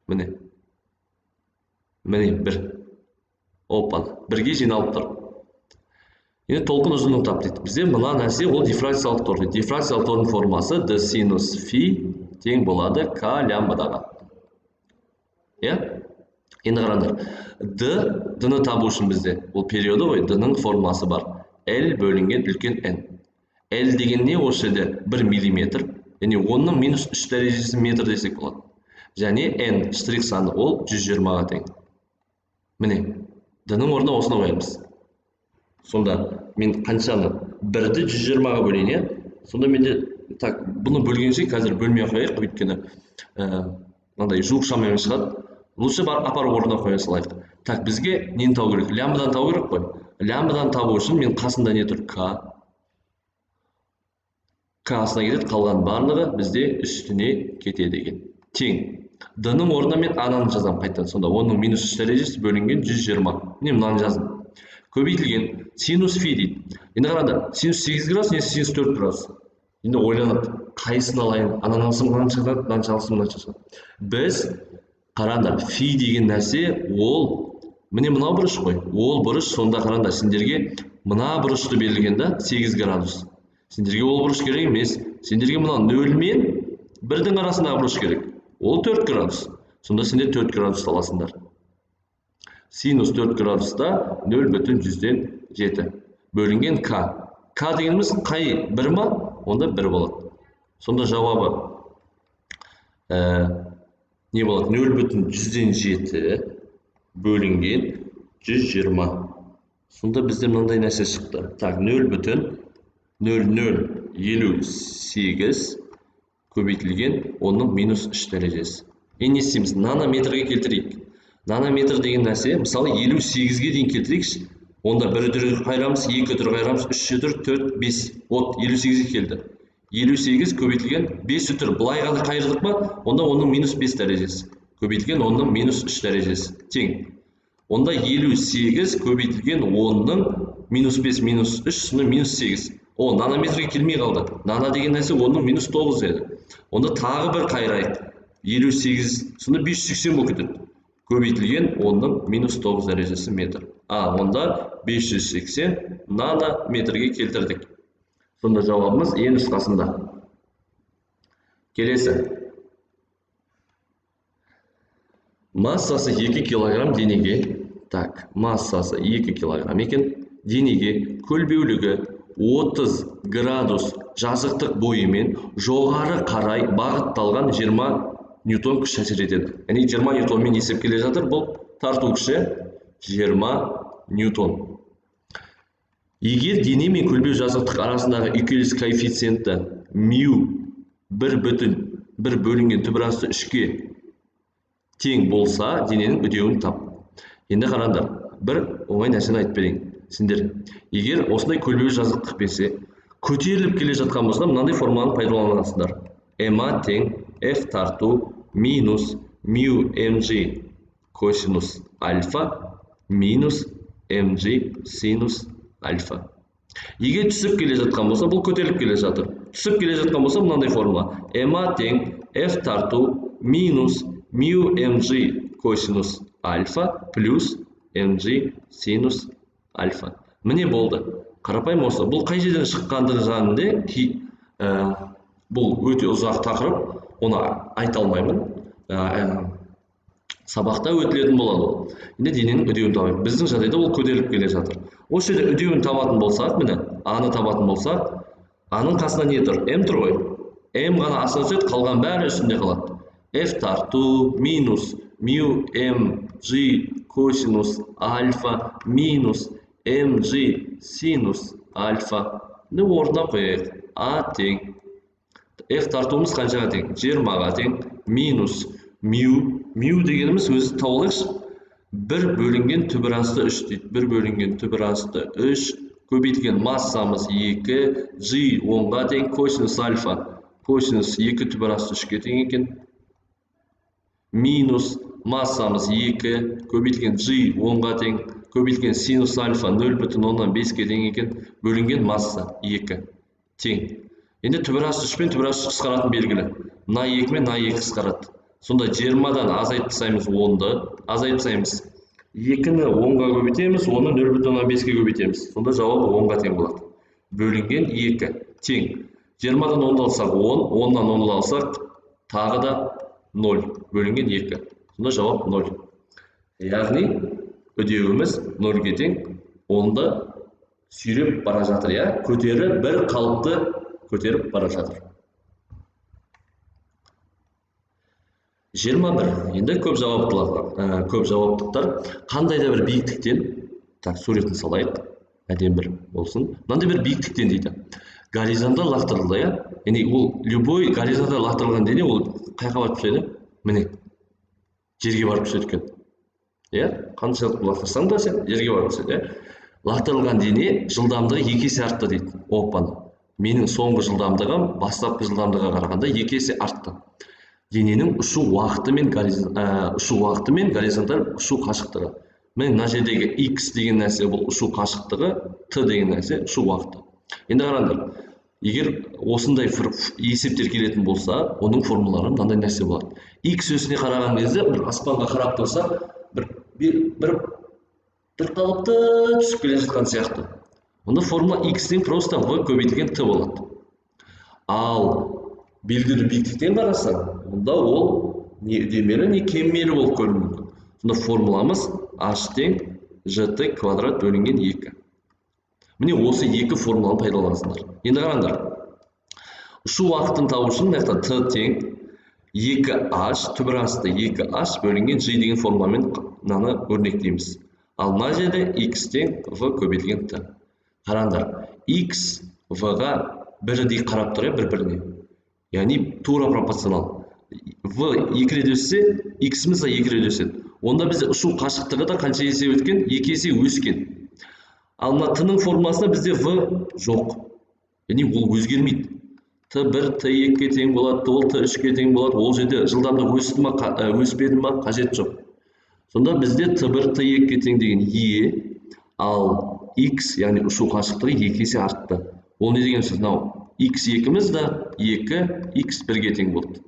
Міне. Міне бір. Опан, бірге жиналып тұр. Енді толқын ұзындығын тап дейді. Бізде мына нәрсе ол дифракциялық тор дейді. Дифракциялық тордың формасы d синус фи тең болады k лямбдаға. Иә? Енді қараңдар. D-ны табу үшін бізде ол периоды ғой, D-ның формасы бар. L бөлінген үлкен N. L деген не осы жерде 1 миллиметр. Яғни 10-ның минус 3 дәрежесі метр десек болады. Және N штрих саны ол 120-ға тең. Міне, D-ның орнына осыны қоямыз. Сонда мен қаншаны? 1-ді 120-ға бөлейін. Сонда менде, так, бұны бөлгенше қазір бөлмей қояйық, өйткені мынандай жуық шамамен шығады. Лучше бар апару орнына қоя салайық. Так, бізге нені табу керек? Лямбдадан табу керек қой. Лямбдадан табу үшін мен қасында не тұр? К. К-сына кетеді, қалған барлығы бізде үстіне кетеді екен. тең. D-ның орнына мен A-ны жазамын қайтадан. Сонда 10-ның минус 3 дәрежесі бөлінген 120. Міне мынаны жаздым. Көбейтілген синус фи дейді. Енді қараңдар, синус 8 градус, не синус 4 градус. Енді ойланады, қайсысын алайын? Ананы алсам мынаны шығады, мынаны алсам мынаны шығады. Біз қараңдар, фи деген нәрсе ол міне мынау бұрыш қой. Ол бұрыш, сонда қараңдар, сендерге мына бұрышты берілген да 8 градус. Сендерге ол бұрыш керек емес. Сендерге мына 0 мен 1-дің арасындағы бұрыш керек. Ол 4 градус. Сонда сендер 4 градус аласыңдар. Синус 4 градуста 0,7 бөлінген к. К дегеніміз қай бір ма? Онда 1 болады. Сонда жауабы не болады? 0,7 бөлінген 120. Сонда бізде мынандай нәрсе шықты. Так, 0,0058 көбейтілген 10-ның минус 3 дәрежесі. Не істейміз? Нанометрге келтірейік. Нанометр деген нәрсе, мысалы 58-ге дейін келтірейікші. Онда 1 түрі қайрамыз, 2 түрі қайрамыз, 3 түрі, 4, 5. От, 58-ге келді. 58 көбейтілген 5 түрі былай қайырдық па, онда 10-ның минус 5 дәрежесі. Көбейтілген 10-ның минус 3 дәрежесі. Тең. Онда 58 көбейтілген 10-ның минус 5 минус 3, сонда минус 8. О, нанометрге келмей қалды. Нано деген нәрсе 10-ның минус 9 еді. Онда тағы бір қайрайық. 58, сонда 580 болып кетеді. Көбейтілген 10-ның минус 9 дәрежесі метр. Онда 580 нанометрге келтірдік. Сонда жауабымыз Е нұсқасында. Келесі. Массасы 2 килограмм денеге. Так, массасы 2 килограмм екен. Денеге көлбеулігі 30 градус жазықтық бойымен жоғары қарай бағытталған 20 ньютон күш әсер етеді. Яғни 20 ньютонмен есеп келе жатыр. Бұл тарту күші 20 ньютон. Егер дене мен көлбеу жазықтық арасындағы үйкеліс коэффициенті мю 1,1 бөлінген түбірасты 3-ке тең болса, дененің үдеуін тап. Енді қараңдар, бір оңай нәрсені айтып берейін. Сендер, егер осындай көлбеу жазықтық берсе, көтеріліп келе жатқан болса, мынандай формуланы пайдаланасыңдар. МА тең F тарту минус мю mg косинус альфа минус mg синус альфа. Егер түсіп келе жатқан болса, бұл көтеріліп келе жатыр. Түсіп келе жатқан болса, мынандай формула. МА тең F тарту минус мю mg косинус альфа плюс mg синус альфа. Міне болды. Қарапайым осы. Бұл қай жерден шыққандығы жағында бұл өте ұзақ тақырып, оны айта алмаймын. Сабақта өтілетін болады. Енді дененің үдеуін табайық. Біздің жағдайда ол көтеріліп келе жатыр. Осы жерде үдеуін табатын болсақ, міне, А-ны табатын болсақ, А-ның қасында не тұр? М тұр ғой. М ғана астына түседі, қалған бәрі үстінде қалады. F тарту минус мю mg косинус альфа минус mg синус альфа. Орнына қояйық. А тең. F тартуымыз қаншаға тең? 20-ға тең. Минус мю. Мю дегеніміз өзі тауылықшы. 1 бөлінген түбірасты 3 дейді. 1 бөлінген түбірасты 3. Көбейтілген массамыз 2. G 10-ға тең. Косинус альфа. Косинус 2 түбірасты 3-ке тең екен. Минус массамыз 2. Көбейтілген G 10-ға тең. Көбейтілген синус альфа 0,5-ке тең екен. Бөлінген масса 2. Тең. Енді түбірасты 3 пен түбірасты қысқаратын белгілі. Мына 2 мен мына 2 қысқарады. Сонда 20-дан азайтып тастаймыз 10-ды. Азайтып тастаймыз. 2-ні 10-ға көбейтеміз, 10-ны 0,5-ке көбейтеміз. Сонда жауабы 10-ға тең болады. Бөлінген 2 тең. 20-дан 10-ды алсақ 10, 10-дан 10-ды алсақ тағы да 0. Бөлінген 2. Сонда жауап 0. Яғни үдеуіміз 0-ге тең. 10-ды сүйреп бара жатыр, көтеріп бір қалыпты көтеріп бара жатыр. 21. Енді көп жауаптықтар қандайда бір биіктіктен, суретін салайық, әдемі бір болсын. Мынандай бір биіктіктен дейді. Горизонталь лақтырылды, яғни ол любой горизонталь лақтырылған дене ол қайқа барып түседі? Міне, жерге барып түседі екен. Қаншалықты лақтырсаң да сен жерге барып түседі. Лақтырылған дене жылдамдығы 2 есе артты дейді. Оппаны. Менің соңғы жылдамдығым бастапқы жылдамдығына қарағанда 2 есе артты. дененің ұшу уақыты мен горизонталь ұшу қашықтығы. Міне мына жердегі x деген нәрсе бұл ұшу қашықтығы, t деген нәрсе ұшу уақыты. Енді қараңдар, егер осындай есептер келетін болса, оның формулалары мынандай нәрсе болады. X өсіне қараған кезде бір аспанға қарап тұрса, бір қалыпты түсіп келе жатқан сияқты. Онда формула x-тен просто v көбейтілген t болады. Ал белгілі биіктіктен қарасаң, онда ол не үдемелі, не кеммелі болып көрінуі мүмкін. Сонда формуламыз h тең gt квадрат бөлінген 2. Міне осы екі формуланы пайдаланасыңдар. Енді қараңдар. Ұшу уақытын табу үшін мына жақта t тең 2h, түбір асты 2h бөлінген g деген формуламен мынаны өрнектейміз. Ал мына жерде x тең v көбейтілген t. Қараңдар, x v-ға бірдей қарап тұр, бір-біріне. Яғни тура пропорционал. V 2 рет өссе, x-міз де 2 рет өседі. Онда бізде ұшу қашықтығы да қанша есе өткен? 2 есе өскен. Ал мына t-ның формуласында бізде v жоқ. Яғни ол өзгермейді. T1 T2-ге тең болады, ол T3-ге тең болады. Ол жерде жылдамдық өсті ма, өспеді ма, қажет жоқ. Сонда бізде T1 T2-ге тең деген e, ал x, яғни ұшу қашықтығы 2 есе артты. Ол не деген сөз? Мынау x2-міз да 2 x1-ге тең болды.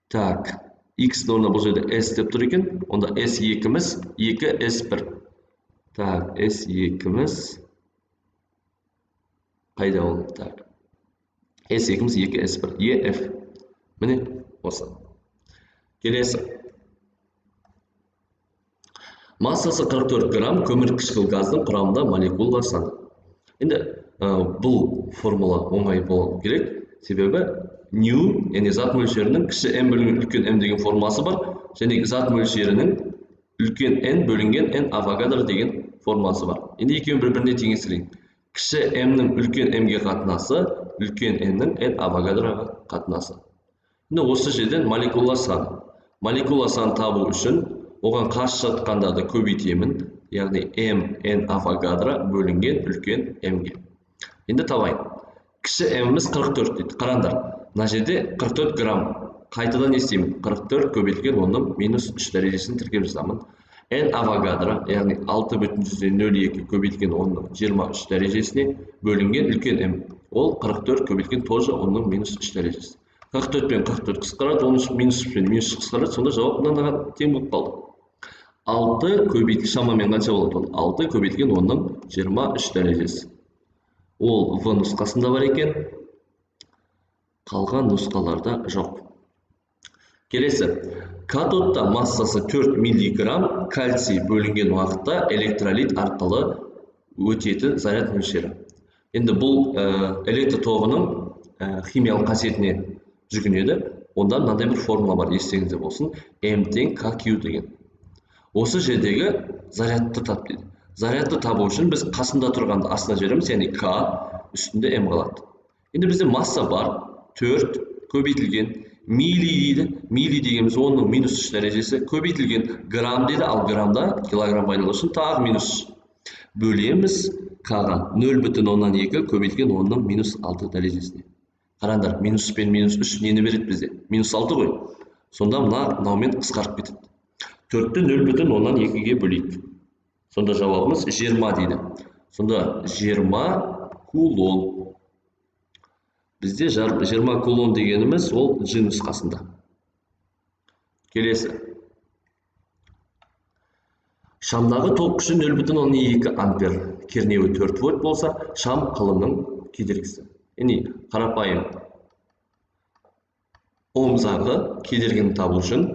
Так, x орнына бұл жерде s деп тұр екен. Онда s2-міз 2 s1. Так, s2-міз қайда ол? Так. S2-міз 2 s1. EF. Міне осы. Келесі. Массасы 44 грамм көмір қышқыл газдың құрамында молекулалар саны. Енді бұл формула оңай болу керек. Себебі нью, яғни зат мөлшерінің кіші m бөлінген үлкен m деген формуласы бар, және зат мөлшерінің үлкен n бөлінген n авогадро деген формуласы бар. Енді екеуін бір-біріне теңестірейін. Кіші m-нің үлкен m-ге қатынасы, үлкен n-нің n авогадроға қатынасы. Енді осы жерден молекулалар саны. Молекула саны табу үшін оған қарсы жатқандарды көбейтемін, яғни m n авогадро бөлінген үлкен m-ге. Енді табайын. Кіші m-міз 44 дейді. Қараңдар, мына жерде 44 грамм. Қайтадан не істеймін? 44 көбейтілген оның минус 3 дәрежесін тіркеп жазамын. n авогадро, яғни 6,02 көбейтілген оның 23 дәрежесіне бөлінген үлкен m. Ол 44 көбейтілген тоже оның минус 3 дәрежесі. 44 пен 44 қысқарады, оның минус 3 пен минус 3 қысқарады, сонда жауап мынаған тең болып қалды. 6 көбейтілген шамамен қанша болады? 6 көбейтілген оның 23 дәрежесі. Ол v нұсқасында бар екен, қалған нұсқаларда жоқ. Келесі. Катодта массасы 4 миллиграмм кальций бөлінген уақытта электролит арқылы өтетін заряд мөлшері. Енді бұл электр тоғының химиялық қасиетіне жүгінеді. Онда мынандай бір формула бар, естеріңізде болсын. m тең kq деген. Осы жердегі зарядты тап дейді. Зарядты табу үшін біз қасында тұрғанды астына жібереміз, яғни k үстінде m қалады. Енді бізде масса бар, 4 көбейтілген милли дейді. Милли дегеніміз оның минус 3 дәрежесі, көбейтілген грамм дейді, ал граммда килограмм айналу үшін тағы минус бөлеміз k-ға 0,2 көбейтілген оның минус 6 дәрежесіне. Қараңдар, минус пен минус 3 нені береді бізде? Минус 6 ғой. Сонда мынаумен қысқарып кетеді. 4-ті 0,2-ге бөлейік. Сонда жауабымыз 20 дейді. Сонда 20 кулон. Бізде 20 кулон дегеніміз ол G нұсқасында. Келесі. Шамдағы ток күші 0,2 ампер, кернеуі 4 вольт болса, шам қылының кедергісі. Яғни қарапайым Ом заңы кедергіні табу үшін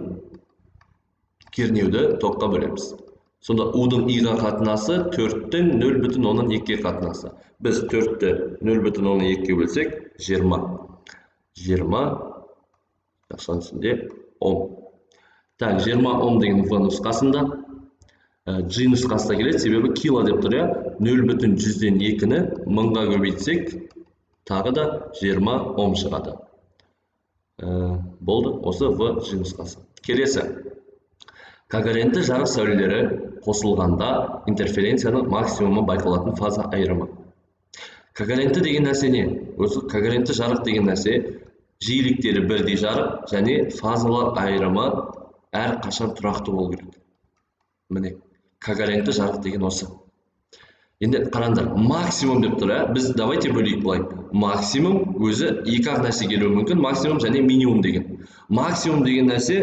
кернеуді токқа бөлеміз. Сонда U-дың I-ға қатынасы 4-тің 0,2-ге қатынасы. Біз 4-ті 0,2-ге бөлсек 20. 20 жақшаның ішінде Ом. Так, 20 Ом деген V нұсқасында, G нұсқасында келеді, себебі кило деп тұр, 0,100-ден 2-ні 1000-ға көбейтсек, тағы да 20 Ом шығады. Болды, осы V G нұсқасы. Келесі. Когалентті жарық сәулелері қосылғанда интерференцияның максимумы байқалатын фаза айырымы. Когалентті деген нәрсе не? Өзі когалентті жарық деген нәрсе жиіліктері бірдей жарық және фазалар айырымы әр қашан тұрақты болу керек. Міне, когалентті жарық деген осы. Енді қараңдар, максимум деп тұр, біз давайте бөлейік былай. Максимум өзі екі ақ нәрсе келуі мүмкін, максимум және минимум деген. Максимум деген нәрсе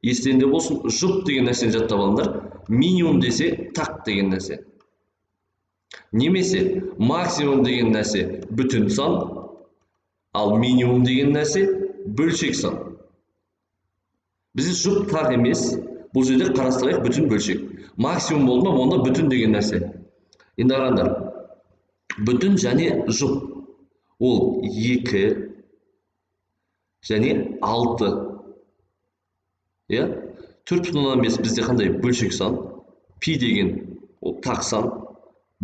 естеріңде болсын, жұп деген нәрсені жаттап алыңдар. Минимум десе так деген нәрсе. Немесе максимум деген нәрсе бүтін сан, ал минимум деген нәрсе бөлшек сан. Бізде жұп так емес, бұл жерде қарастырайық бүтін бөлшек. Максимум болды ма, онда бүтін деген нәрсе. Енді қараңдар, бүтін және жұп, ол 2 және 6. 4,5 бізде қандай бөлшек сан, пи деген ол так сан,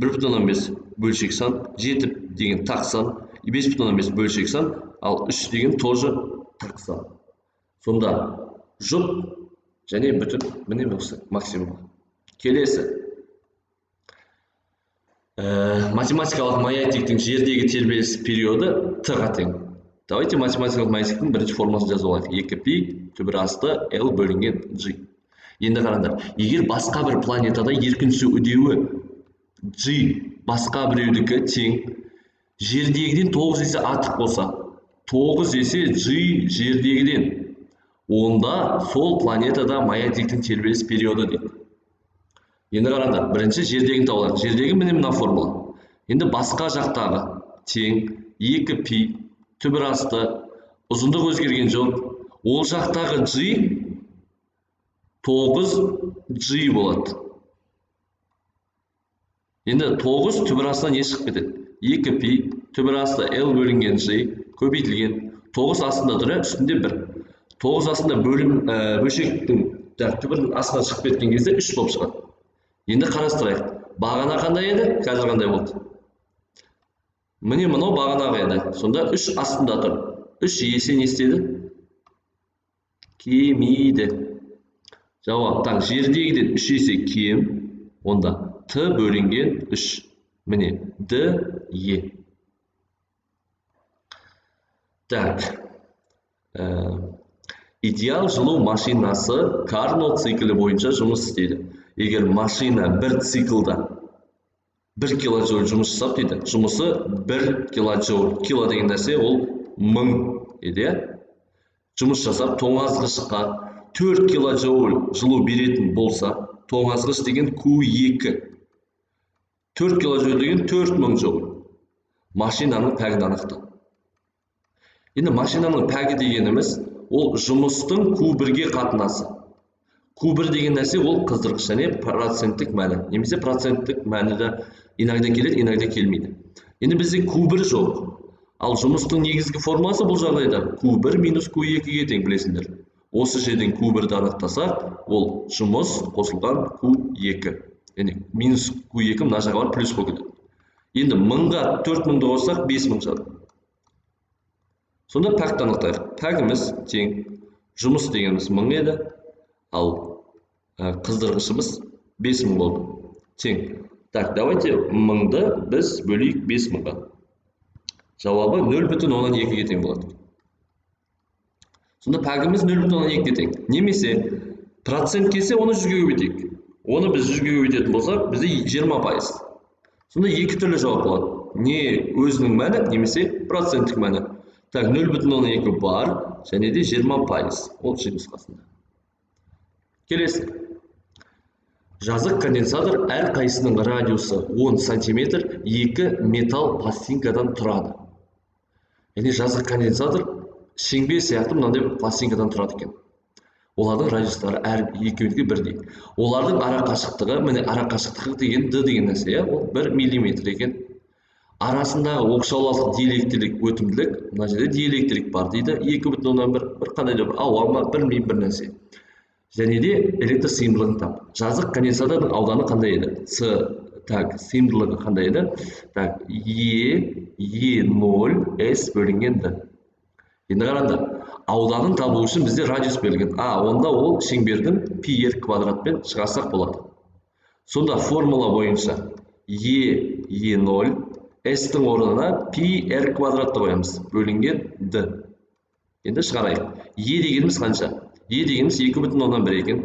1,5 бөлшек сан, 7 деген так сан, 5,5 бөлшек сан, ал 3 деген тоже так сан. Сонда жұп және бүтін, міне осы максимум. Келесі. Математикалық маятниктің жердегі тербеліс периоды Т-ға тең. Давайте математикалық маятниктің бірінші формасын жазып алайық. 2π түбір асты L бөлінген G. Енді қараңдар, егер басқа бір планетада еркінсу үдеуі G басқа біреудікі тең, жердегіден 9 есе артық болса, 9 есе G жердегіден, онда сол планетада маятниктің тербеліс периоды дейді. Енді қараңдар, бірінші жердегін табылады. Жердегі міне мына формула. Енді басқа жақтағы тең 2π түбір асты, ұзындық өзгерген жоқ. Ол жақтағы G 9G болады. Енді 9 түбір астынан не шығып кетеді? 2π түбір асты L бөлінген G көбейтілген. 9 астында тұр, үстінде 1. 9 астында бөлшектің түбірдің астынан шығып кеткен кезде 3 болып шығады. Енді қарастырайық. Бағана қандай еді? Қазір қандай болды? Міне мынау бағанағы еді. Сонда 3 астында тұр. 3 есе не істеді? Кемиді. Жауап. Так, жердегіден 3 есе кем. Онда Т бөлінген 3. Міне ДЕ. Так. Идеал жылу машинасы Карнот циклі бойынша жұмыс істейді. Егер машина бір циклда 1 килоджоуль жұмыс жасап дейді, жұмысы 1 килоджоуль. Кило деген нәрсе ол 1000 еді. Жұмыс жасап, тоңазғышқа 4 килоджоуль жылу беретін болса, тоңазғыш деген Q2. 4 килоджоуль деген 4000 жоуль. Машинаның пәгін анықта. Енді машинаның пәгі дегеніміз, ол жұмыстың Q1-ге қатынасы. Q1 деген нәрсе ол қыздырғыш және проценттік мәні. Немесе проценттік мәні де иногда келеді, иногда келмейді. Енді бізде Q1 жоқ. Ал жұмыстың негізгі формасы бұл жағдайда Q1 минус Q2-ге тең, білесіңдер. Осы жерден Q1-ді анықтасақ, ол жұмыс қосылған Q2. Яғни минус Q2 мына жаққа бар плюс болып кетеді. Енді 1000-ға 4000-ды қоссақ 5000 шығады. Сонда пәкті анықтайық. Пәгіміз тең, жұмыс дегеніміз 1000 еді. Ал қыздырғышымыз 5000 болды. Тең. Так, давайте 1000-ды біз бөлейік 5000-ға. Жауабы 0,2-ге тең болады. Сонда пәгіміз 0,2-ге тең. Немесе процент келсе, оны 100-ге көбейтейік. Оны біз 100-ге көбейтетін болсақ, бізде 20%. Сонда екі түрлі жауап болады. Не өзінің мәні, немесе проценттік мәні. Так, 0,2 бар, және де 20%. Ол нұсқасында. Келесі. Жазық конденсатор әр қайсының радиусы 10 см 2 металл пластинкадан тұрады. Яғни жазық конденсатор шеңбер сияқты мынандай пластинкадан тұрады екен. Олардың радиустары әр екеуінде бірдей. Олардың ара қашықтығы, міне ара қашықтығы деген D деген нәрсе, ол 1 мм екен. Арасындағы оқшаулық диэлектрлік өтімділік, мына жерде диэлектрик бар дейді, 2,1 бір қандай да бір ауа ма, білмеймін бір нәрсе. Және де электр сыйымдылығын тап. Жазық конденсатордың ауданы қандай еді? Так, сыйымдылығы қандай еді? Так, E0 S бөлінген D. Енді қараңдар, ауданын табу үшін бізде радиус берілген. Онда ол шеңбердің πr квадратпен шығарсақ болады. Сонда формула бойынша E0 S-тің орнына πr квадратты қоямыз, бөлінген D. Енді шығарайық. Е дегеніміз қанша? Е дегеніміз 2,1 екен.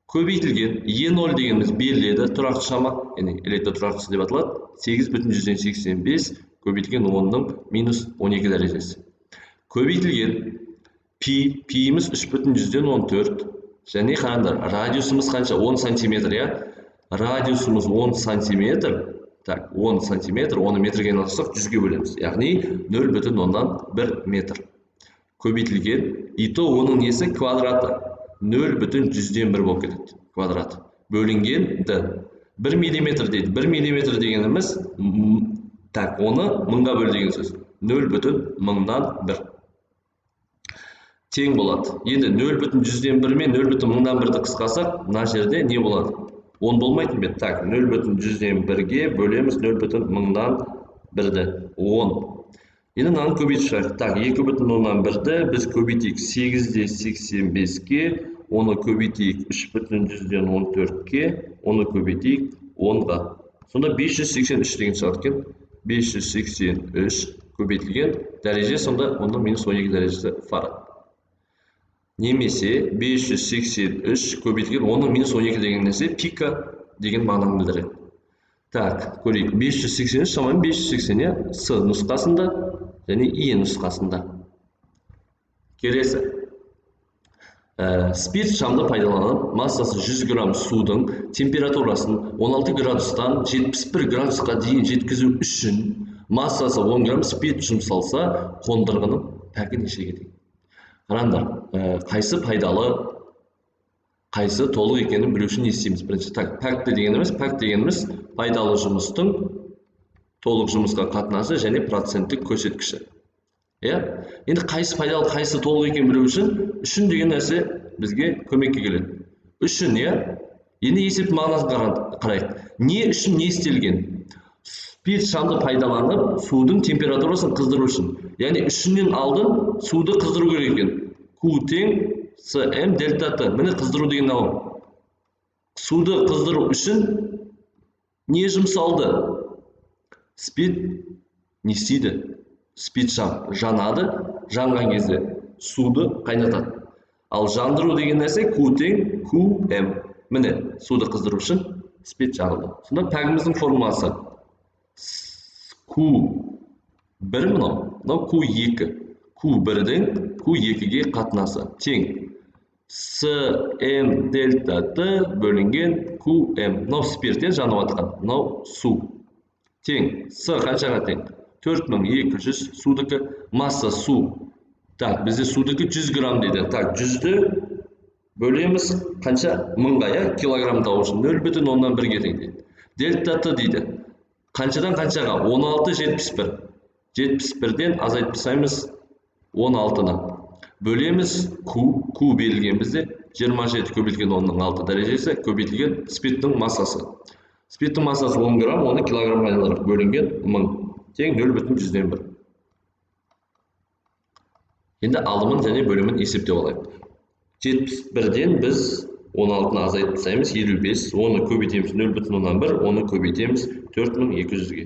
Көбейтілген Е0 дегеніміз беріледі, тұрақты шама, яғни электр тұрақтысы деп аталады. 8,85 көбейтілген 10-ның минус 12 дәрежесі. Көбейтілген пиіміз 3,14 және қараңдар, радиусымыз қанша? 10 сантиметр, я? Радиусымыз 10 сантиметр. Так, 10 сантиметр, оны метрге айналдырсақ 100-ге бөлеміз. Яғни 0,1 метр. Көбейтілген, и то оның несі квадраты. 0,100 болып кетеді. Квадрат. Бөлінген д. 1 миллиметр дейді. 1 миллиметр дегеніміз, так, оны мыңға бөл деген сөз. 0,100-1. Тең болады. Енді 0,100 мен 0,100-ді қысқасақ, мына жерде не болады? 10 болмайтын бе? Так, 0,100-ге бөлеміз 0,100-ді. 10. Енді мынаны көбейтіп шығайық. Так, 2,1-ді біз көбейтейік 8,85-ге, оны көбейтейік 3,14-ге, оны көбейтейік 10-ға. Сонда 583 деген шығады екен. 583 көбейтілген дәреже, сонда оның минус 12 дәрежесі фарад. Немесе 583 көбейтілген 10-ның минус 12 деген нәрсе пика деген мағынаны білдіреді. Так, көрейік. 583 шамамен 580 С нұсқасында және И нұсқасында. Келесі. Спирт шамды пайдаланып, массасы 100 грамм судың температурасын 16 градустан 71 градусқа дейін жеткізу үшін массасы 10 грамм спирт жұмсалса, қондырғының пәкі нешеге дейін? Қараңдар, қайсы пайдалы, қайсы толық екенін білу үшін не істейміз? Бірінші, так, пәкті дегеніміз пайдалы жұмыстың толық жұмысқа қатынасы және проценттік көрсеткіші. Енді қайсы пайдалы, қайсы толық екенін білу үшін деген нәрсе бізге көмекке келеді. Үшін, енді есеп мағынасын қарайық. Не үшін не істелген? Спирт шамды пайдаланып, судың температурасын қыздыру үшін. Яғни үшінен алдын суды қыздыру керек екен. Q тең Cm дельта Т. Міне қыздыру деген нау. Суды қыздыру үшін не жұмсалды? Спирт не істейді? Спирт шам жанады, жанған кезде суды қайнатады. Ал жандыру деген нәрсе Q тең Qm. Міне суды қыздыру үшін спирт жағылды. Сонда пәгіміздің формуласы Q1 мынау Q2. Q1-дің Q2-ге қатынасы тең Cm дельта Т бөлінген Qm. Мынау спирттен жанып атқан, мынау су. Тең С қаншаға тең? 4200 судыкі, масса су. Так, бізде судыкі 100 грамм дейді. Так, 100-ді бөлеміз қанша? 1000-ға, килограмм тауышын 0,1-ге тең дейді. Дельта Т дейді. Қаншадан қаншаға? 16,71. 71-ден азайтып тастаймыз 16-ны. Бөлеміз Q берілген бізде 27 көбейтілген 10-ның 6 дәрежесі көбейтілген спирттің массасы. Спирттің массасы 10 грамм, оны килограммға айналдырып бөлінген 1000 тең 0,100. Енді алымын және бөлімін есептеп алайық. 71-ден біз 16-ны азайтып тастаймыз 55, оны көбейтеміз 0,1, оны көбейтеміз 4200-ге.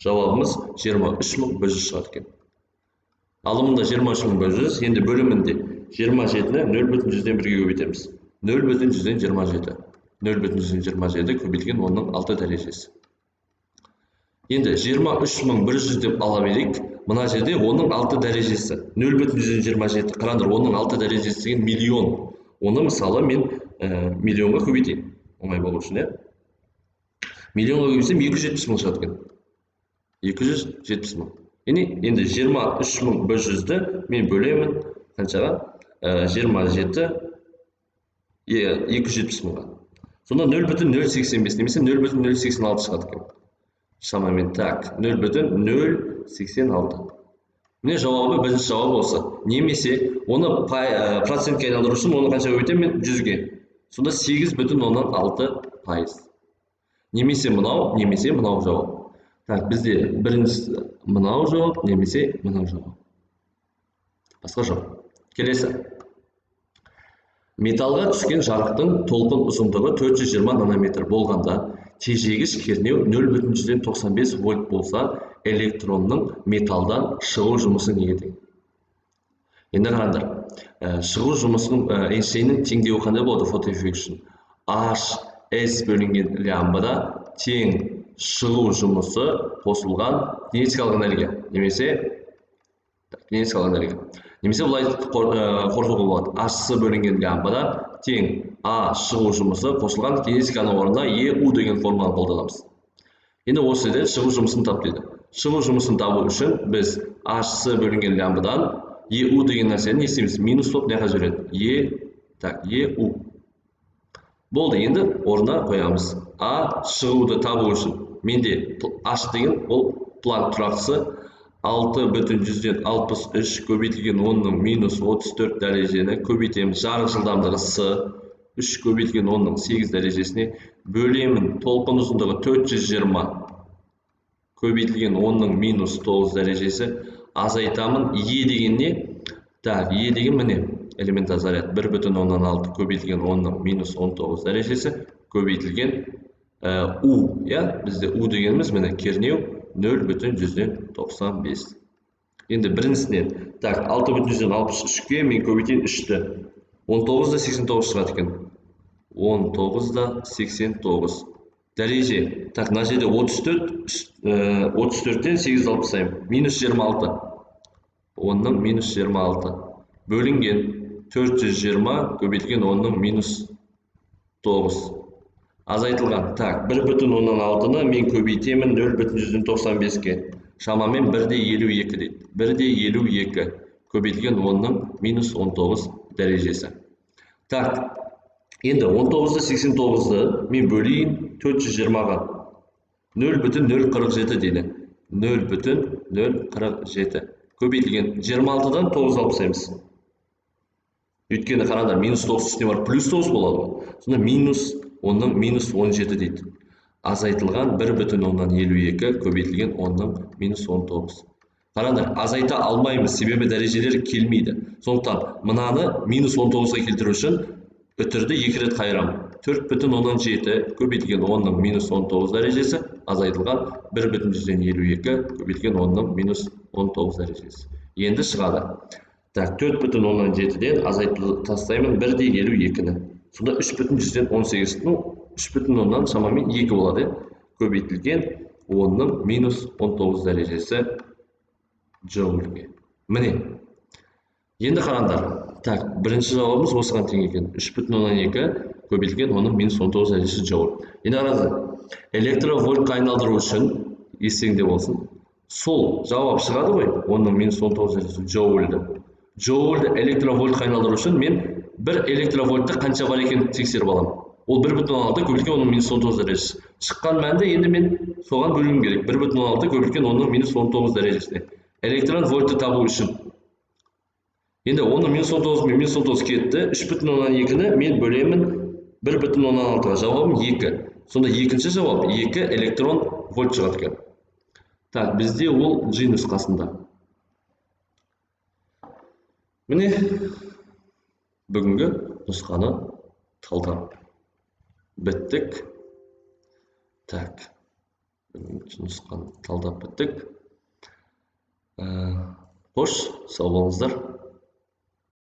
Жауабымыз 23100 шығады екен. Алымында 23100, енді бөлімінде 27-ні 0,100-ге көбейтеміз. 0,127. 0,127 көбейтілген 10-ның 6 дәрежесі. Енді 23100 деп ала берейік. Мына жерде 10-ның 6 дәрежесі. 0,127. Қараңдар, 10-ның 6 дәрежесі деген миллион. Оны мысалы мен миллионға көбейтейін. Оңай болу үшін, Миллионға көбейтсем 270 мың шығады екен. 270 мың. Енді 23100-ді мен бөлемін қаншаға? 270 мыңға. Сонда 0,085 немесе 0,086 шығады екен. Шамамен так, 0,086. Міне жауабы, бірінші жауабы осы. Немесе оны процентке айналдыру үшін оны қанша көбейтемін мен? 100-ге. Сонда 8,6%. Немесе мынау жауап. Так, бізде бірінші мынау жауап, немесе мынау жауап. Басқа жауап. Келесі. Металға түскен жарықтың толқын ұзындығы 420 нанометр болғанда, тежегіш кернеу 0,95 вольт болса, электронның металдан шығу жұмысы неге тең? Енді қараңдар, шығу жұмысының Эйнштейннің теңдеуі қандай болады фотоэффект үшін? HS бөлінген лямбда тең шығу жұмысы қосылған кинетикалық энергия немесе былай қорытуға болады. HC бөлінген лямбда тең А шығу жұмысы қосылған кинетиканың орнына EU деген формуланы қолданамыз. Енді осы жерде шығу жұмысын тап дейді. Шығу жұмысын табу үшін біз HC бөлінген лямбдадан EU деген нәрсені не істейміз? Минус топ не жібереді? EU. Болды, енді орнына қоямыз. А шығуды табу үшін менде H деген ол Планк тұрақтысы 6,63 көбейтілген 10-ның минус 34 дәрежені көбейтеміз. Жарық жылдамдығы С 3 көбейтілген 10-ның 8 дәрежесіне бөлемін. Толқын ұзындығы 420 көбейтілген 10-ның минус 9 дәрежесі. Азайтамын. Е деген не? Е деген міне элементар заряд 1,6 көбейтілген 10-ның минус 19 дәрежесі көбейтілген У. Бізде У дегеніміз міне кернеу 0,195. Енді біріншісінен 6,63-ке мен көбейтейін 3-ті. 19-да 89 шығады екен. 19-да 89 дәреже. Мына жерде 34-тен 8 алып тастаймын. Минус 26. 10-ның минус 26. Бөлінген 420 көбейтілген 10-ның минус 9. Азайтылған. 1,6-ны мен көбейтемін 0,195-ке. Шамамен 1,52 дейді. 1,52 көбейтілген 10-ның минус 19 дәрежесі. Енді 19-ды 89-ды мен бөлейін 420-ға. 0,047 дейді. 0,047 көбейтілген 26-дан 9 алып тастаймыз. Өйткені қараңдар, минус 9 үстіне бар, плюс 9 болады. Сонда минус 10-ның минус 17 дейді. Азайтылған 1,52 көбейтілген 10-ның минус 19. Қараңдар, азайта алмаймыз, себебі дәрежелер келмейді. Сондықтан мынаны минус 19-ға келтіру үшін үтірді 2 рет қайырамын. 4,7 көбейтілген 10-ның минус 19 дәрежесі, азайтылған 1,152 көбейтілген 10-ның минус 19 дәрежесі. Енді шығады. 4,7-ден азайтып тастаймын 1,52-ні. Сонда 3,118-ні 3,10-нан шамамен 2 болады. Көбейтілген 10-ның минус 19 дәрежесі джоульге. Міне. Енді қараңдар. Бірінші жауабымыз осыған тең екен. 3,12 көбейтілген 10-ның минус 19 дәрежесі джоуль. Енді қараңдар. Электровольтқа айналдыру үшін есіңде болсын. Сол жауап шығады ғой, 10-ның минус 19 дәрежесі джоульді. Джоульді электровольтқа айналдыру үшін мен бір электровольтта қанша бар екенін тексеріп аламын. Ол 1,6 көбейтілген 10-ның минус 19 дәрежесі. Шыққан мәнді енді мен соған бөлуім керек. 1,6 көбейтілген 10-ның минус 19 дәрежесіне. Электрон вольтты табу үшін. Енді 10-ның минус 19 мен минус 19 кетті. 3,2-ні мен бөлемін 1,6-ға. Жауабым 2. Сонда екінші жауап 2 электрон вольт шығады екен. Бізде ол G нұсқасында. Міне бүгінгі нұсқаны талдап біттік. Бүгінгі нұсқаны талдап біттік. Қош, сау болыңыздар.